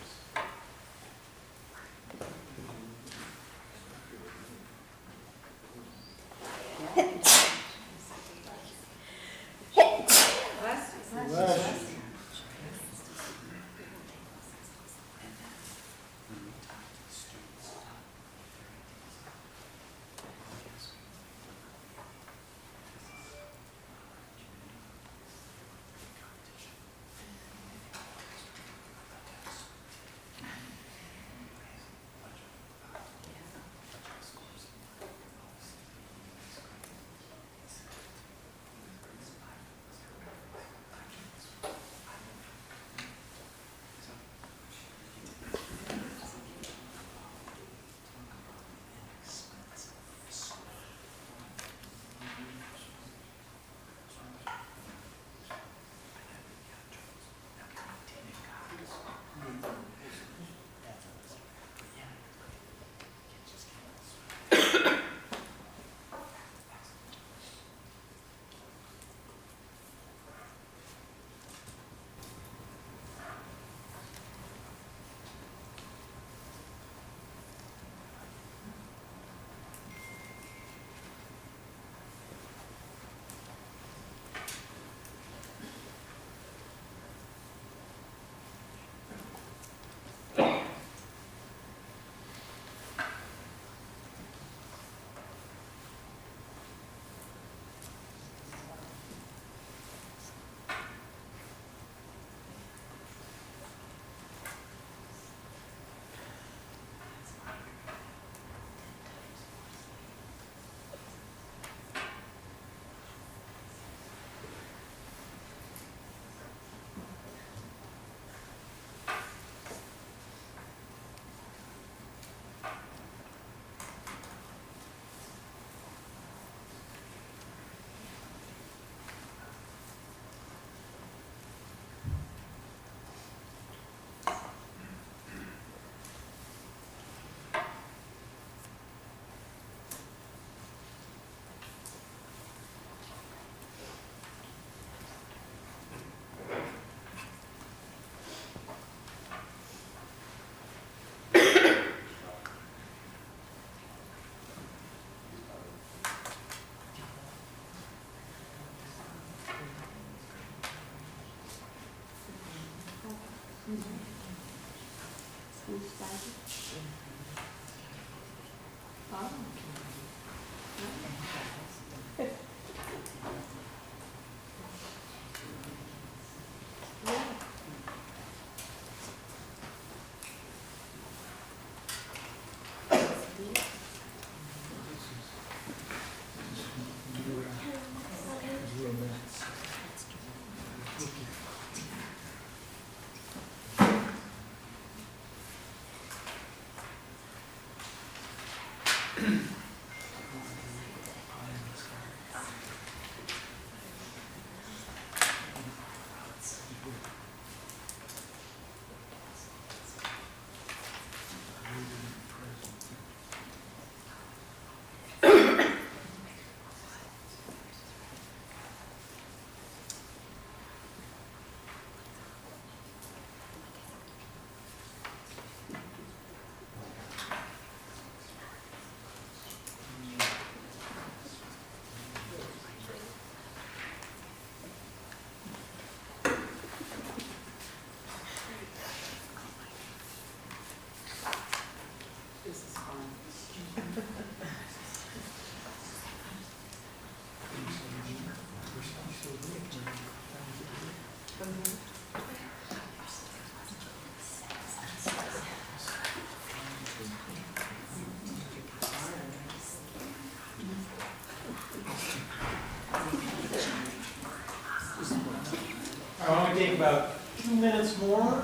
I want to take about 2 minutes more.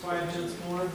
5 minutes more.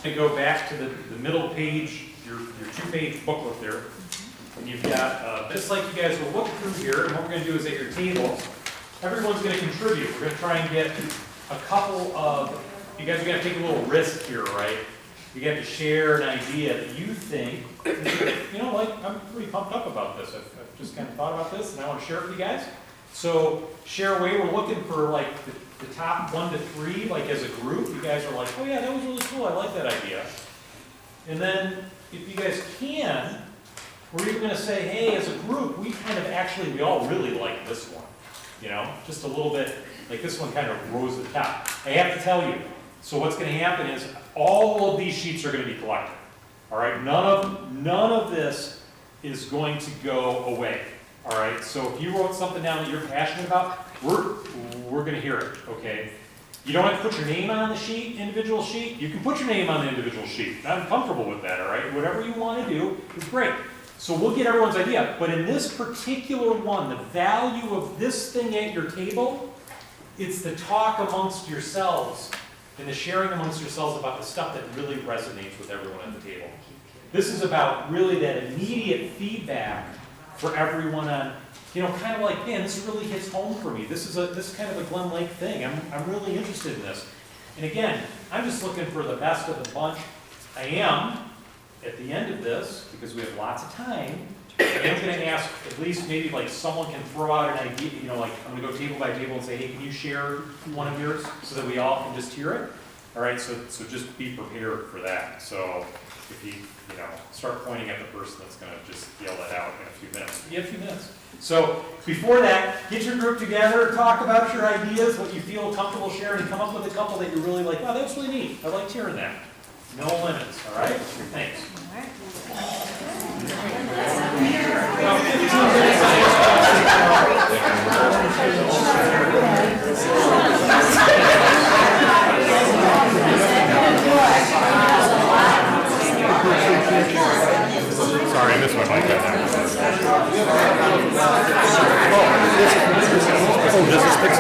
To go back to the middle page, your 2-page booklet there, and you've got, just like you guys will look through here, and what we're going to do is at your tables, everyone's going to contribute. We're going to try and get a couple of, you guys are going to take a little risk here, right? You get to share an idea that you think, you know, like, I'm pretty pumped up about this. I've just kind of thought about this, and I want to share it with you guys. So share away. We're looking for like the top 1 to 3, like as a group. You guys are like, oh yeah, that was really cool. I like that idea. And then if you guys can, we're even going to say, hey, as a group, we all really like this one. You know, just a little bit, like this one kind of rose to the top. I have to tell you, so what's going to happen is all of these sheets are going to be collected. All right, none of this is going to go away. All right, so if you wrote something down that you're passionate about, we're going to hear it, okay? You don't have to put your name on the sheet, individual sheet. You can put your name on the individual sheet. I'm comfortable with that, all right? Whatever you want to do is great. So we'll get everyone's idea. But in this particular one, the value of this thing at your table, it's the talk amongst yourselves and the sharing amongst yourselves about the stuff that really resonates with everyone at the table. This is about really that immediate feedback for everyone on, you know, kind of like, man, this really hits home for me. This is kind of a Glen Lake thing. I'm really interested in this. And again, I'm just looking for the best of the bunch. I am, at the end of this, because we have lots of time, I'm going to ask at least maybe like someone can throw out an idea, you know, like I'm going to go table by table and say, hey, can you share one of yours so that we all can just hear it? All right, so just be prepared for that. So if you start pointing at the person that's going to just yell that out in a few minutes. You have a few minutes. So before that, get your group together, talk about your ideas, what you feel comfortable sharing, and come up with a couple that you really like. Oh, that's really neat. I liked hearing that. No limits, all right? Thanks. Sorry, I missed my mic right now. This picks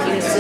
He was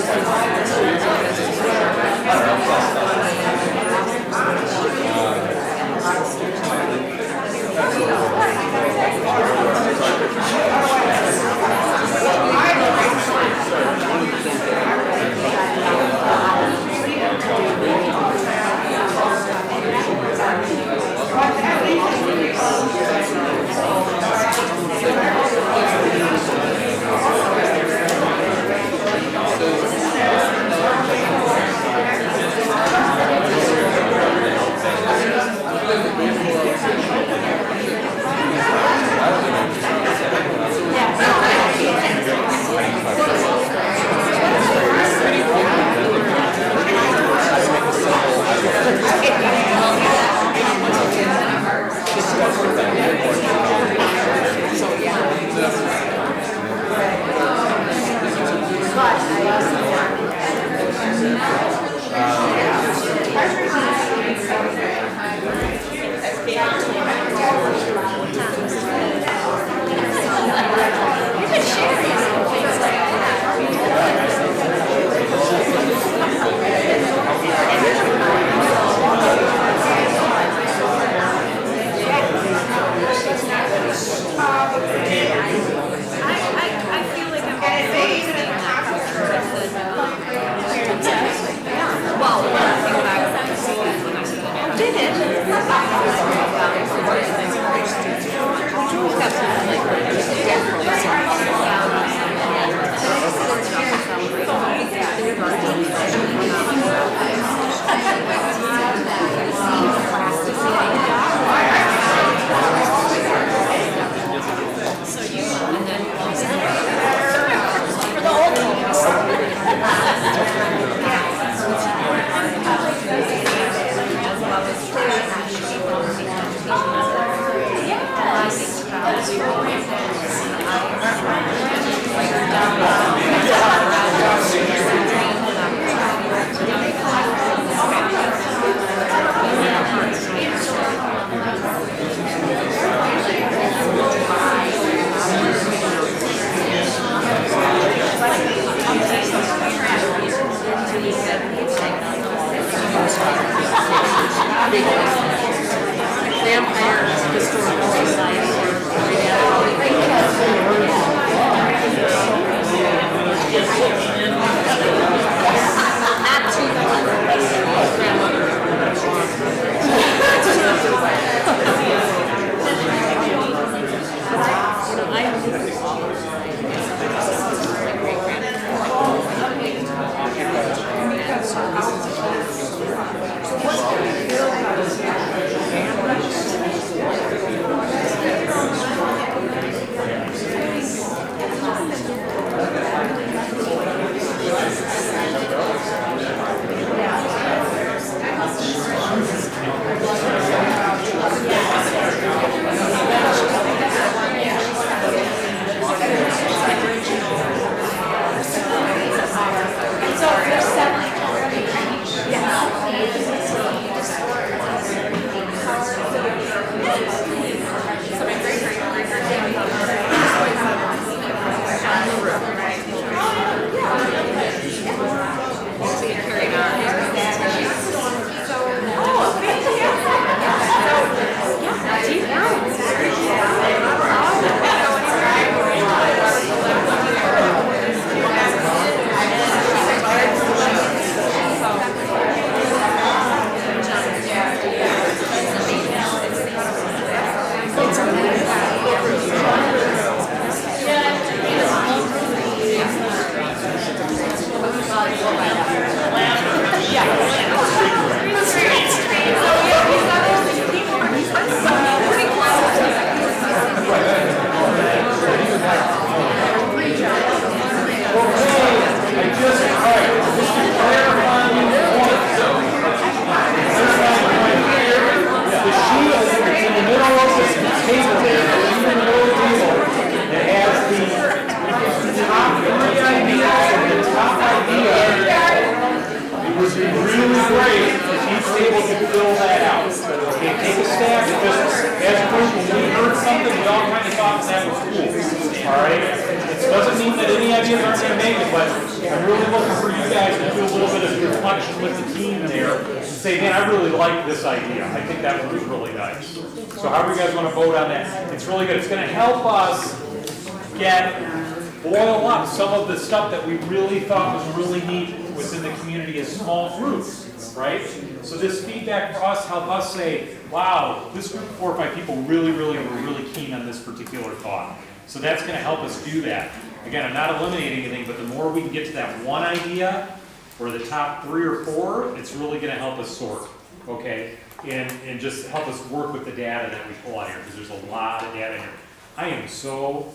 boil up some of the stuff that we really thought was really neat within the community as small groups, right? So this feedback for us help us say, wow, this group of 4 or 5 people really were really keen on this particular thought. So that's going to help us do that. Again, I'm not eliminating anything, but the more we can get to that one idea, or the top 3 or 4, it's really going to help us sort, okay? And just help us work with the data that we pull out here, because there's a lot of data here. I am so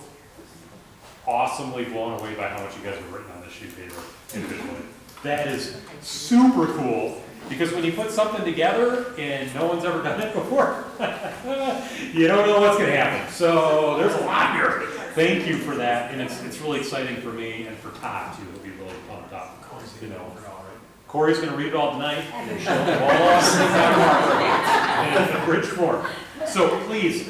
awesomely blown away by how much you guys have written on this sheet of paper individually. That is super cool, because when you put something together and no one's ever done it before, you don't know what's going to happen. So there's a lot here. Thank you for that, and it's really exciting for me and for Todd too. He'll be really pumped up. You know, Corey's going to read it all tonight and show it all off in a bridge form. So please,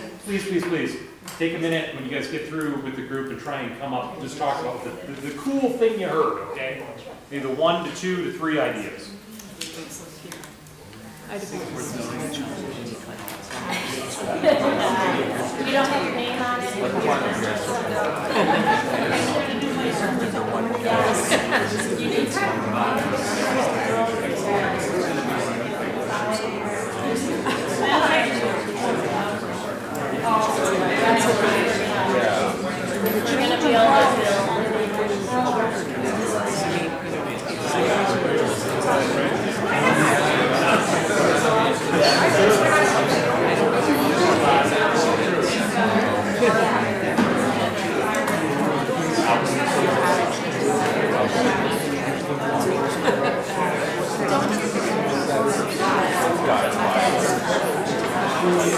take a minute when you guys get through with the group and try and come up, just talk about the cool thing you heard, okay? Maybe the 1 to 2 to 3 ideas. You don't have your name on it? You need to. Thank you.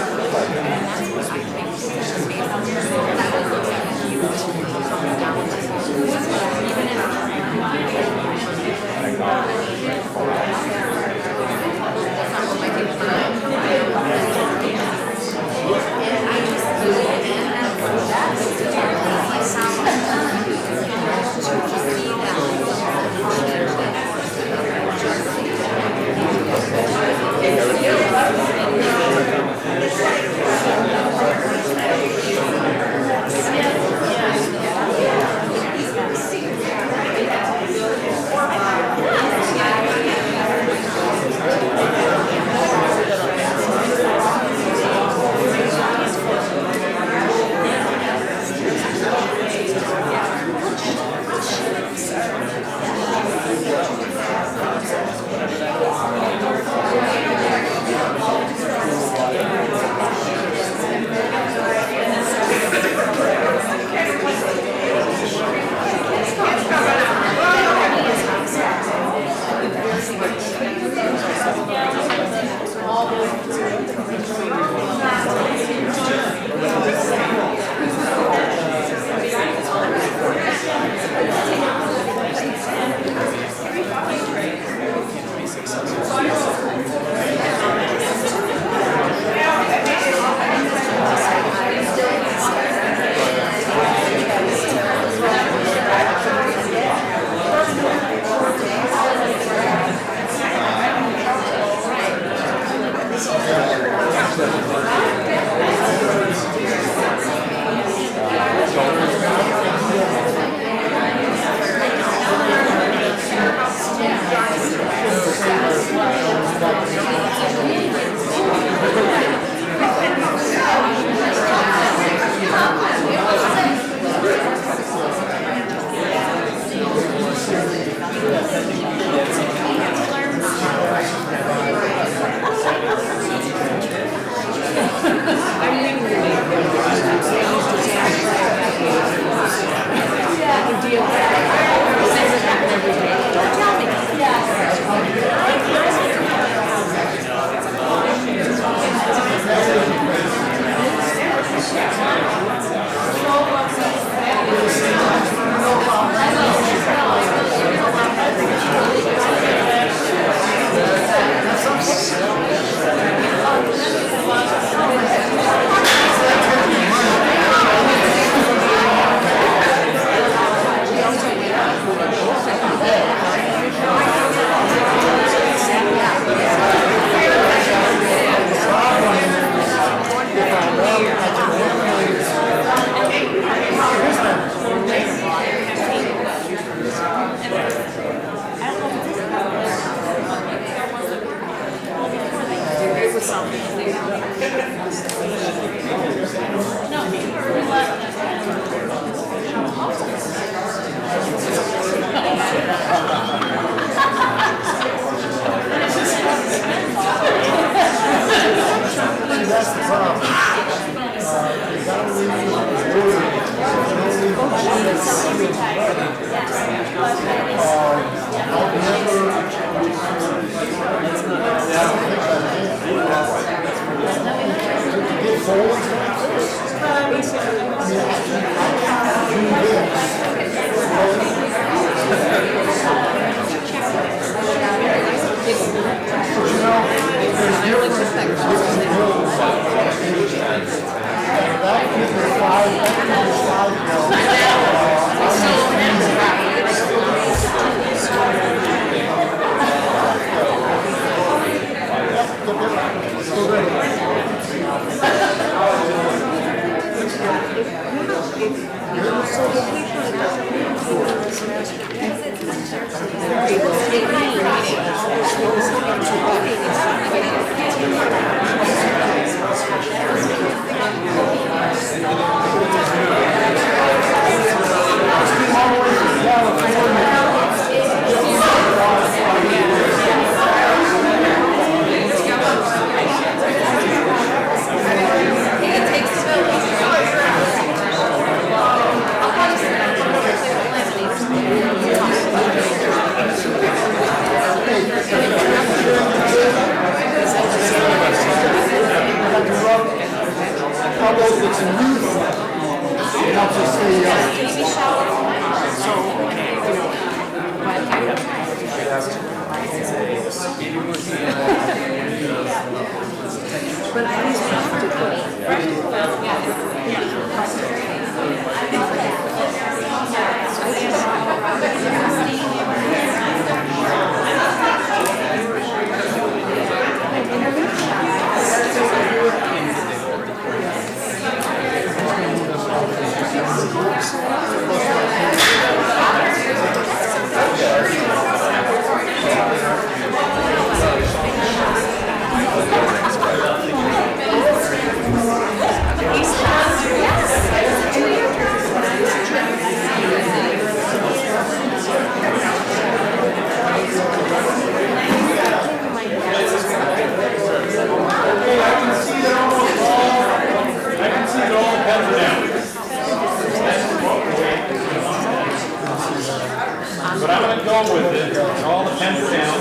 But I'm gonna go with it, and all the pens are down,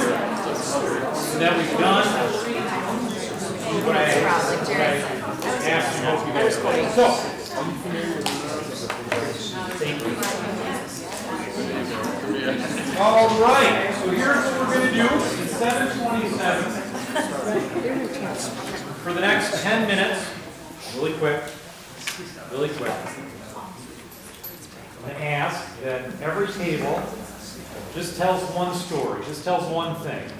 and then we've done what I asked you both to do. So, all right, so here's what we're gonna do, it's 7:27. For the next 10 minutes, really quick, I'm gonna ask that every table just tells one story, just tells one thing,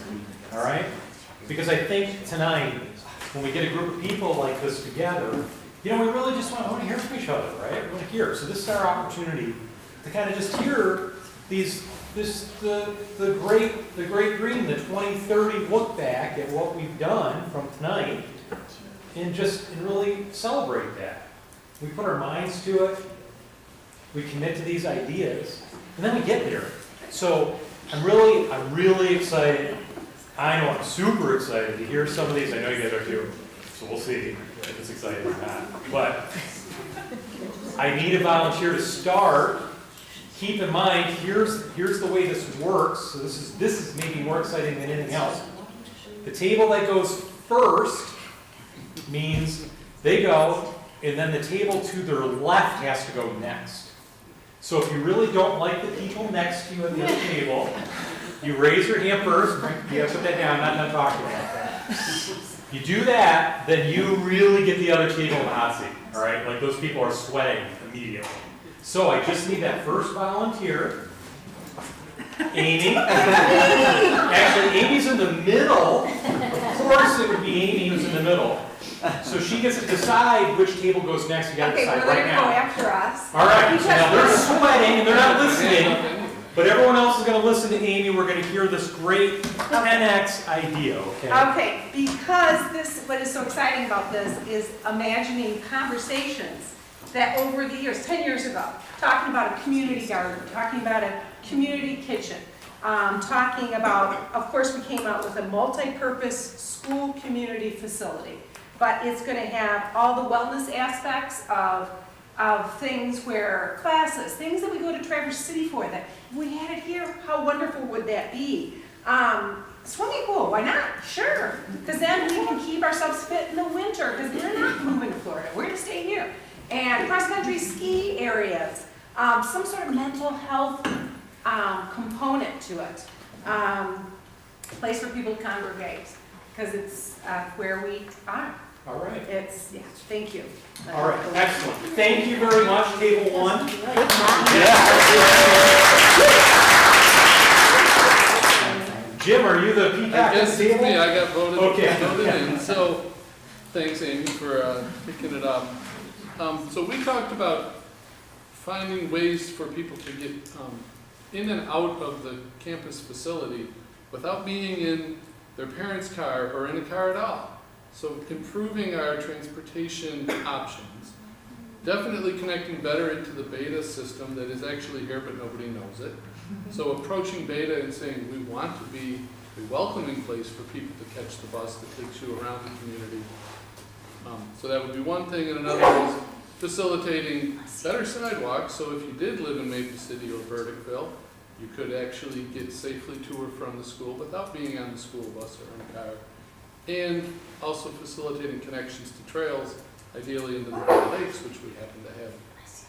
all right? Because I think tonight, when we get a group of people like this together, you know, we really just want to hear from each other, right? We want to hear. So this is our opportunity to kind of just hear the great dream, the 2030 look back at what we've done from tonight, and really celebrate that. We put our minds to it, we commit to these ideas, and then we get there. So I'm really excited. I know I'm super excited to hear some of these. I know you guys are too. So we'll see if it's exciting or not. But I need a volunteer to start. Keep in mind, here's the way this works. So this is maybe more exciting than anything else. The table that goes first means they go, and then the table to their left has to go next. So if you really don't like the people next to you at the other table, you raise your hand first. You have to put that down. I'm not talking about that. You do that, then you really get the other table in the hot seat. All right, like those people are sweating immediately. So I just need that first volunteer. Amy. Actually, Amy's in the middle. Of course, it would be Amy who's in the middle. So she gets to decide which table goes next. You got to decide right now. Go after us. All right. So now they're sweating and they're not listening, but everyone else is going to listen to Amy. We're going to hear this great 10x idea. Okay. Okay, because what is so exciting about this is imagining conversations that over the years, 10 years ago, talking about a community garden, talking about a community kitchen, talking about, of course, we came out with a multi-purpose school community facility. But it's going to have all the wellness aspects of things where classes, things that we go to Traverse City for, that if we had it here, how wonderful would that be? Swimming pool, why not? Sure. Because then we can keep ourselves fit in the winter, because we're not moving to Florida. We're going to stay here. And cross-country ski areas, some sort of mental health component to it. Place for people to congregate, because it's where we are. All right. Yeah, thank you. All right, excellent. Thank you very much, table one. Jim, are you the peacock I guess at the it's table? me, I got voted Okay. in, so, thanks Amy for picking it up. So we talked about finding ways for people to get in and out of the campus facility without being in their parents' car or in a car at all. So improving our transportation options, definitely connecting better into the beta system that is actually here but nobody knows it. So approaching beta and saying we want to be a welcoming place for people to catch the bus that takes you around the community. So that would be one thing, and another is facilitating better sidewalks. So if you did live in Maple City or Burdickville, you could actually get safely to or from the school without being on the school bus or in a car. And also facilitating connections to trails ideally into the Glen Lakes, which we happen to have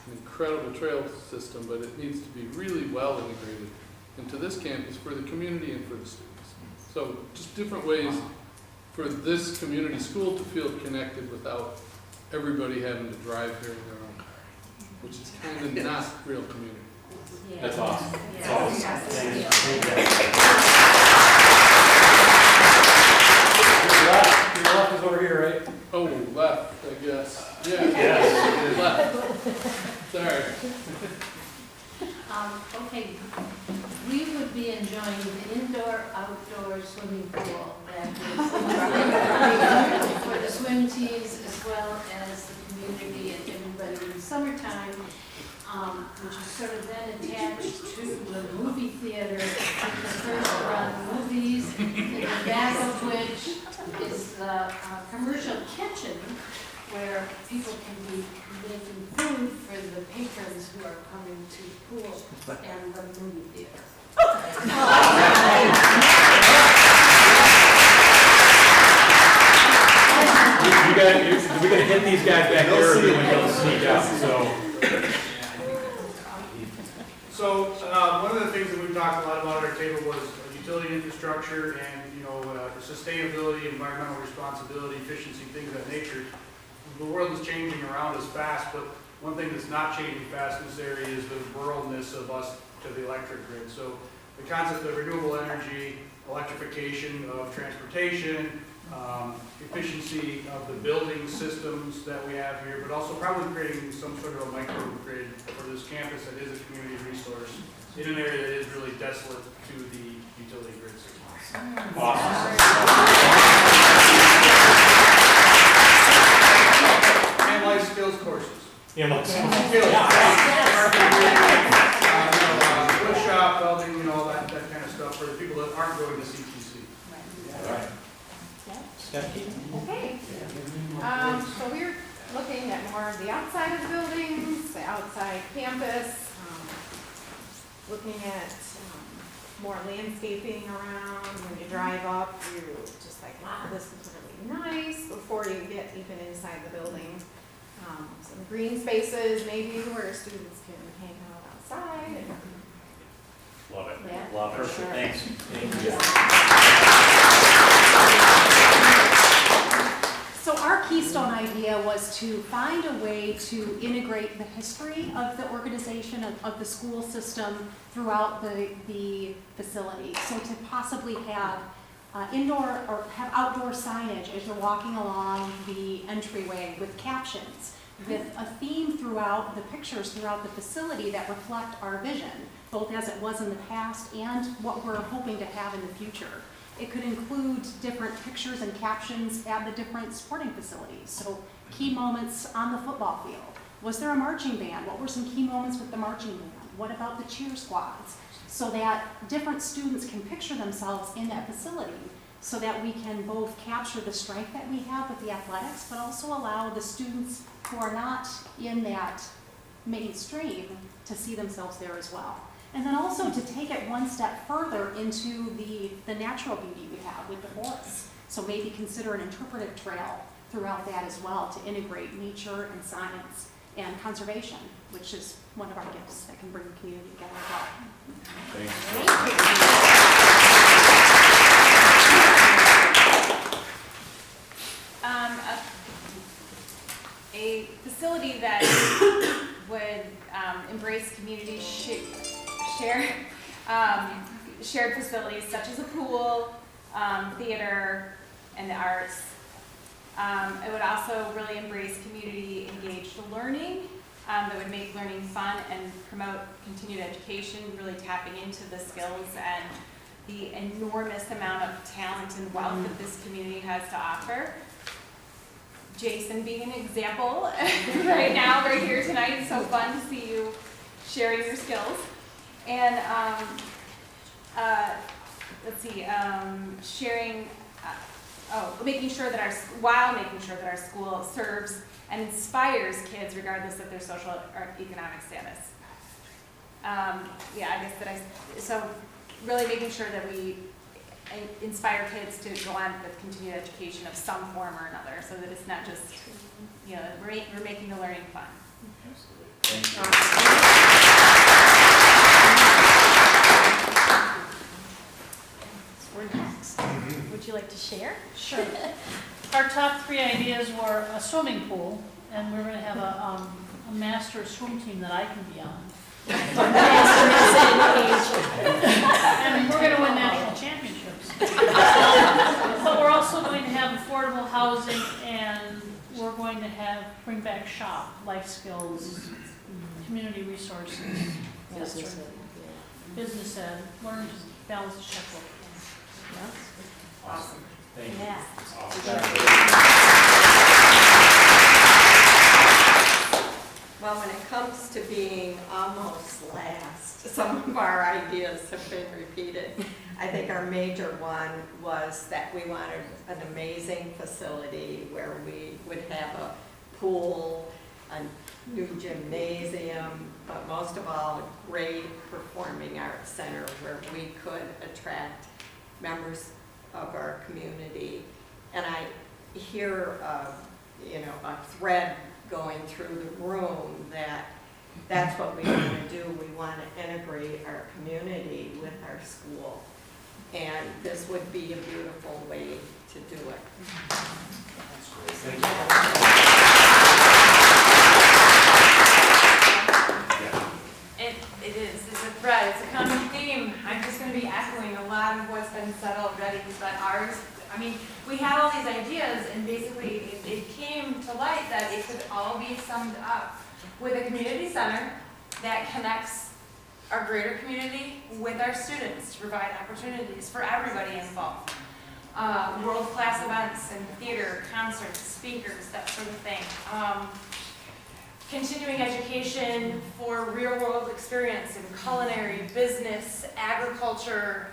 an incredible trail system, but it needs to be really well integrated into this campus for the community and for the students. So just different ways for this community school to feel connected without everybody having to drive here on their own, which is kind of not real community. That's awesome. Yeah. Your left is over here, right? Oh, left, I guess. Yeah. Yes. Left. Sorry. Okay, we would be enjoying the indoor-outdoor swimming pool that is for the swim teams as well as the community and everybody in the summertime, which is sort of then attached to the movie theater, the first run movies, and the back of which is the commercial kitchen, where people can be making food for the patrons who are coming to the pool and the movie theater. We're gonna hit these guys back there, or do we gonna sneak out? So, one of the things that we've talked a lot about at our table was utility infrastructure and, sustainability, environmental responsibility, efficiency, things of that nature. The world is changing around us fast, but one thing that's not changing fast in this area is the ruralness of us to the electric grid. So the concept of renewable energy, electrification of transportation, efficiency of the building systems that we have here, but also probably creating some sort of a microgrid for this campus that is a community resource in an area that is really desolate to the utility grid system. Awesome. And life skills courses. Yeah, let's- Wood shop, welding, that kind of stuff for the people that aren't going to CTC. Right. Okay. So we're looking at more of the outside of buildings, the outside campus, looking at more landscaping around. When you drive up, you're just like, wow, this is really nice before you get even inside the building. Some green spaces maybe where students can hang out outside. Love it. Yeah. Love it. Sure. Thanks. Thank you. So our keystone idea was to find a way to integrate the history of the organization of the school system throughout the facility. So to possibly have indoor or have outdoor signage as you're walking along the entryway with captions, with a theme throughout the pictures throughout the facility that reflect our vision, both as it was in the past and what we're hoping to have in the future. It could include different pictures and captions at the different sporting facilities. So key moments on the football field. Was there a marching band? What were some key moments with the marching band? What about the cheer squads? So that different students can picture themselves in that facility so that we can both capture the strength that we have with the athletics, but also allow the students who are not in that mainstream to see themselves there as well. And then also to take it one step further into the natural beauty we have with the forests. So maybe consider an interpretive trail throughout that as well to integrate nature and science and conservation, which is one of our gifts that can bring the community together as well. A facility that would embrace community shared facilities such as a pool, theater, and the arts. It would also really embrace community engaged learning that would make learning fun and promote continued education, really tapping into the skills and the enormous amount of talent and wealth that this community has to offer. Jason being an example right now, right here tonight. It's so fun to see you sharing your skills. And making sure that our school serves and inspires kids regardless of their social or economic status. So really making sure that we inspire kids to go on with continued education of some form or another, so that it's not just we're making the learning fun. We're next. Would you like to share? Sure. Our top 3 ideas were a swimming pool, and we're going to have a master swim team that I can be on. And we're going to win national championships. But we're also going to have affordable housing, and we're going to bring back SHOP, life skills, community resources, business ed, learn to balance the checkbook. Awesome. Thank you. Yeah. Well, when it comes to being almost last, some of our ideas have been repeated. I think our major one was that we wanted an amazing facility where we would have a pool, a new gymnasium, but most of all, a great performing arts center where we could attract members of our community. And I hear, a thread going through the room that that's what we want to do. We want to integrate our community with our school. And this would be a beautiful way to do it. Thank you. It is. It's a thread. It's a common theme. I'm just going to be echoing a lot of what's been said already. But ours, we had all these ideas, and basically it came to light that it could all be summed up with a community center that connects our greater community with our students to provide opportunities for everybody involved. World-class events and theater, concerts, speakers, that sort of thing. Continuing education for real-world experience in culinary, business, agriculture.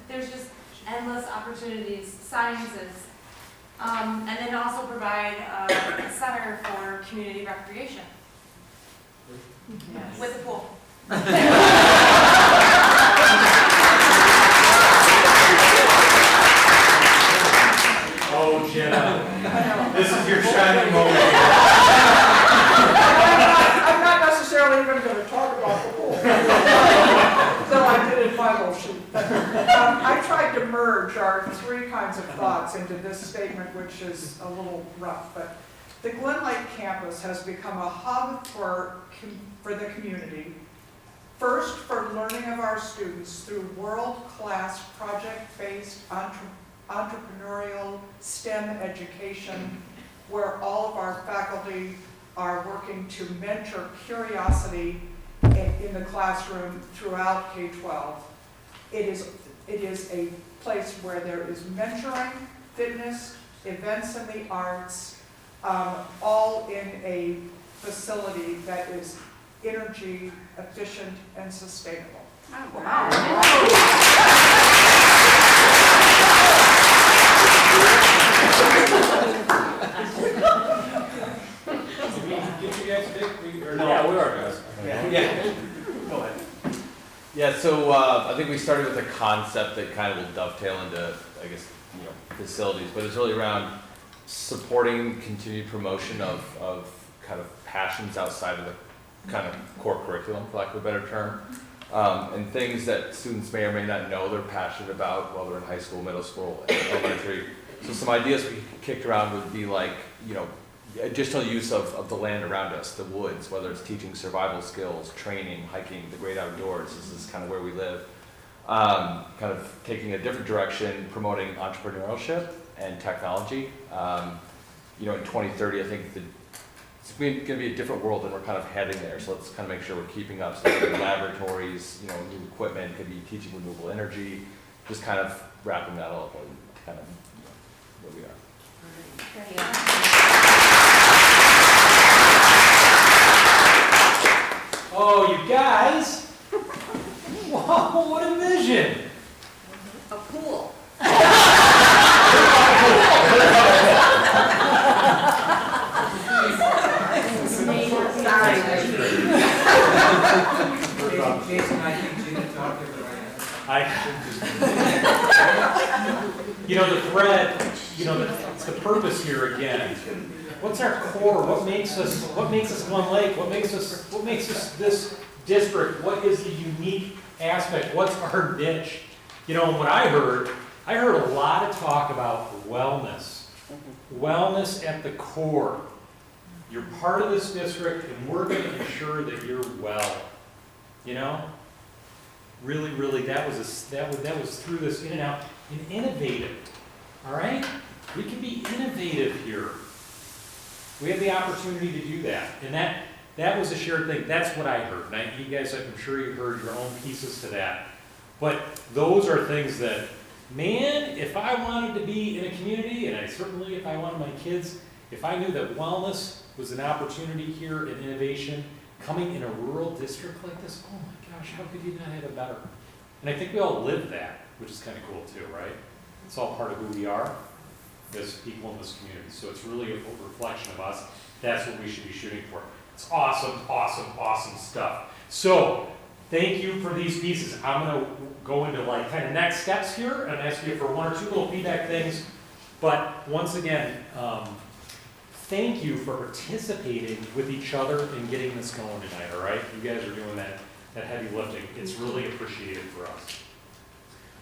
There's just endless opportunities, sciences, and then also provide a center for community recreation with a pool. Oh, Jenna, this is your shining moment. I'm not necessarily even going to talk about the pool, though I did in my motion. I tried to merge our 3 kinds of thoughts into this statement, which is a little rough, but the Glen Lake campus has become a hub for the community. First, for learning of our students through world-class project-based entrepreneurial STEM education, where all of our faculty are working to mentor curiosity in the classroom throughout K-12. It is a place where there is mentoring, fitness, events in the arts, all in a facility that is energy efficient and sustainable. Oh, wow. Did you guys pick? Or no? Yeah, we are guys. Yeah. Go ahead. Yeah, so I think we started with a concept that kind of will dovetail into, I guess, facilities, but it's really around supporting continued promotion of kind of passions outside of the kind of core curriculum, for lack of a better term, and things that students may or may not know they're passionate about while they're in high school, middle school, and elementary. So some ideas we kicked around would be like, additional use of the land around us, the woods, whether it's teaching survival skills, training, hiking, the great outdoors. This is kind of where we live. Kind of taking a different direction, promoting entrepreneurship and technology. In 2030, I think it's going to be a different world, and we're kind of heading there. So let's kind of make sure we're keeping up. So laboratories, new equipment, could be teaching renewable energy, just kind of wrapping that all up and kind of where we are. Oh, you guys! Wow, what a vision! A pool. Jason, I think Gina talked to the right the thread, it's the purpose is here again. What's our core? What makes us Glen Lake? What makes us this district? What is the unique aspect? What's our niche? You know, what I heard a lot of talk about wellness. Wellness at the core. You're part of this district, and we're going to ensure that you're well. You know, really, really, that was through this in and out, and innovative. All right, we can be innovative here. We have the opportunity to do that, and that was a shared thing. That's what I heard. And you guys, I'm sure you heard your own pieces to that. But those are things that, man, if I wanted to be in a community, and certainly if I wanted my kids, if I knew that wellness was an opportunity here in innovation, coming in a rural district like this, oh my gosh, how could you not have it better? And I think we all live that, which is kind of cool too, right? It's all part of who we are as people in this community. So it's really a reflection of us. That's what we should be shooting for. It's awesome, awesome, awesome stuff. So thank you for these pieces. I'm going to go into like kind of next steps here and ask you for one or two little feedback things. But once again, thank you for participating with each other and getting this going tonight, all right? You guys are doing that heavy lifting. It's really appreciated for us.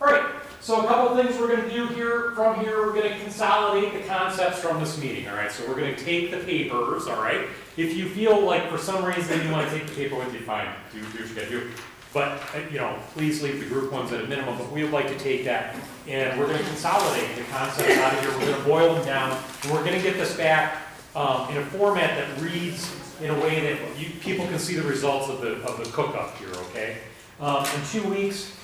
All right, so a couple of things we're going to do here. From here, we're going to consolidate the concepts from this meeting, all right? So we're going to take the papers, all right? If you feel like for some reason you want to take the paper with you, fine, do what you got to do. But, you know, please leave the group ones at a minimum, but we would like to take that, and we're going to consolidate the concepts out of here. We're going to boil them down, and we're going to get this back in a format that reads in a way that people can see the results of the cook-up here, okay? In 2 weeks,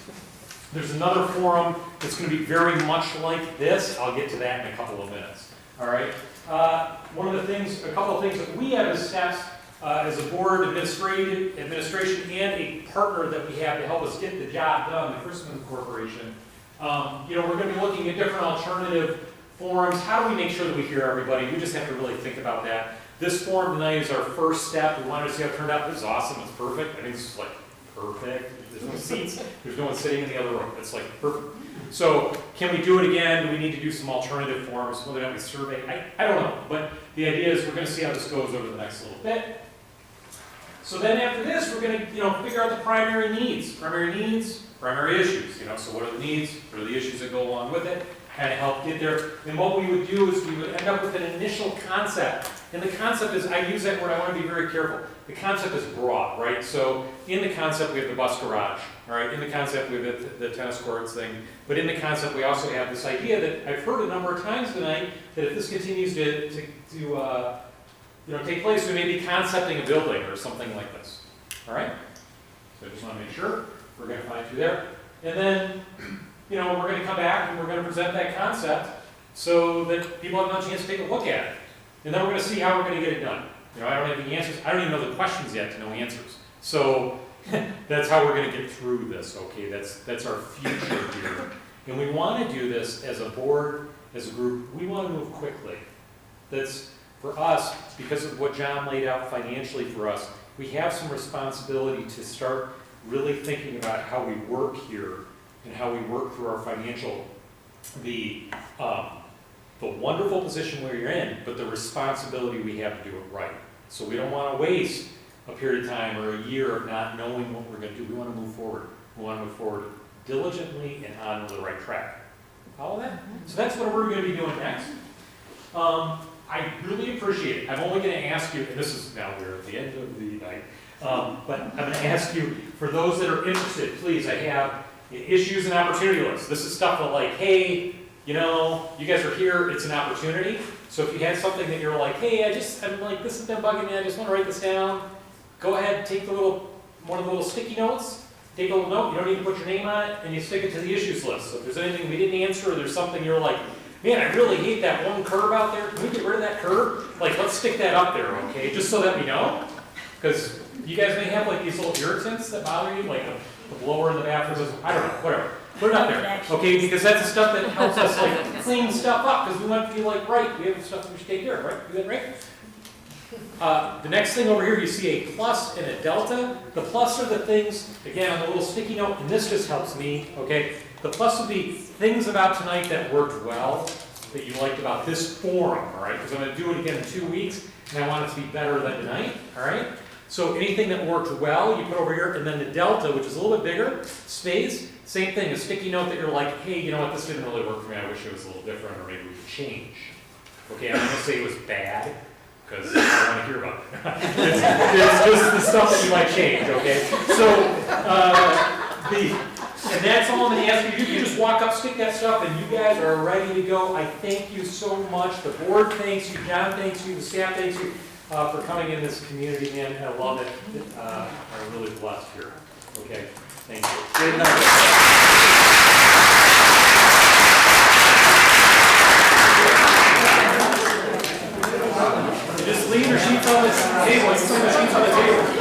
there's another forum that's going to be very much like this. I'll get to that in a couple of minutes, all right? A couple of things that we have as steps as a board, administration, and a partner that we have to help us get the job done, the Christmas Corporation. You know, we're going to be looking at different alternative forums. How do we make sure that we hear everybody? We just have to really think about that. This forum tonight is our first step. We wanted to see how it turned out. This is awesome. It's perfect. I think this is like perfect. There's no seats. There's no one sitting in the other room. It's like perfect. So can we do it again? Do we need to do some alternative forums? Whether or not we survey? I don't know. But the idea is we're going to see how this goes over the next little bit. So then after this, we're going to, you know, figure out the primary needs, primary issues. You know, so what are the needs? What are the issues that go along with it? Kind of help get there. And what we would do is we would end up with an initial concept. And the concept is, I use that word, I want to be very careful. The concept is broad, right? So in the concept, we have the bus garage, all right? In the concept, we have the tennis courts thing. But in the concept, we also have this idea that I've heard a number of times tonight, that if this continues to take place, we may be concepting a building or something like this, all right? So I just want to make sure we're going to find through there. And then, you know, we're going to come back and we're going to present that concept so that people have a chance to take a look at it. And then we're going to see how we're going to get it done. You know, I don't have the answers. I don't even know the questions yet to know answers. So that's how we're going to get through this, okay? That's our future here. And we want to do this as a board, as a group. We want to move quickly. That's, for us, because of what John laid out financially for us, we have some responsibility to start really thinking about how we work here and how we work through our financial, the wonderful position where you're in, but the responsibility we have to do it right. So we don't want to waste a period of time or a year of not knowing what we're going to do. We want to move forward. We want to move forward diligently and on the right track. Follow that? So that's what we're going to be doing next. I really appreciate it. I'm only going to ask you, and this is now we're at the end of the night, but I'm going to ask you, for those that are interested, please, I have issues and opportunity lists. This is stuff that like, hey, you know, you guys are here, it's an opportunity. So if you had something that you're like, hey, I'm like, this has been bugging me, I just want to write this down, go ahead, take one of the little sticky notes, take a little note, you don't need to put your name on it, and you stick it to the issues list. So if there's anything we didn't answer, or there's something you're like, man, I really hate that one curve out there, can we get rid of that curve? Like, let's stick that up there, okay, just so that we know. Because you guys may have like these little irritants that bother you, like the blower in the bathroom, I don't know, whatever. Put it up there, okay? Because that's the stuff that helps us like clean stuff up, because we want to feel like, right, we have stuff that we should take care of, right? Do that right? The next thing over here, you see a plus and a delta. The plus are the things, again, on the little sticky note, and this just helps me, okay? The plus would be things about tonight that worked well, that you liked about this forum, all right? Because I'm gonna do it again in 2 weeks, and I want it to be better than tonight, all right? So anything that worked well, you put over here, and then the delta, which is a little bit bigger, space, same thing, a sticky note that you're like, hey, you know what, this didn't really work for me, I wish it was a little different, or maybe we could change. Okay, I'm not gonna say it was bad, because I don't wanna hear about it. it's just the stuff that you might change, okay? So, and that's all I'm gonna ask you. You can just walk up, stick that stuff, and you guys are ready to go. I thank you so much. The board thanks you, John thanks you, the staff thanks you for coming in this community, man. I love it. I'm really blessed here. Okay, thank you. Good night. Just leave your sheets on the table. You put the sheets on the table.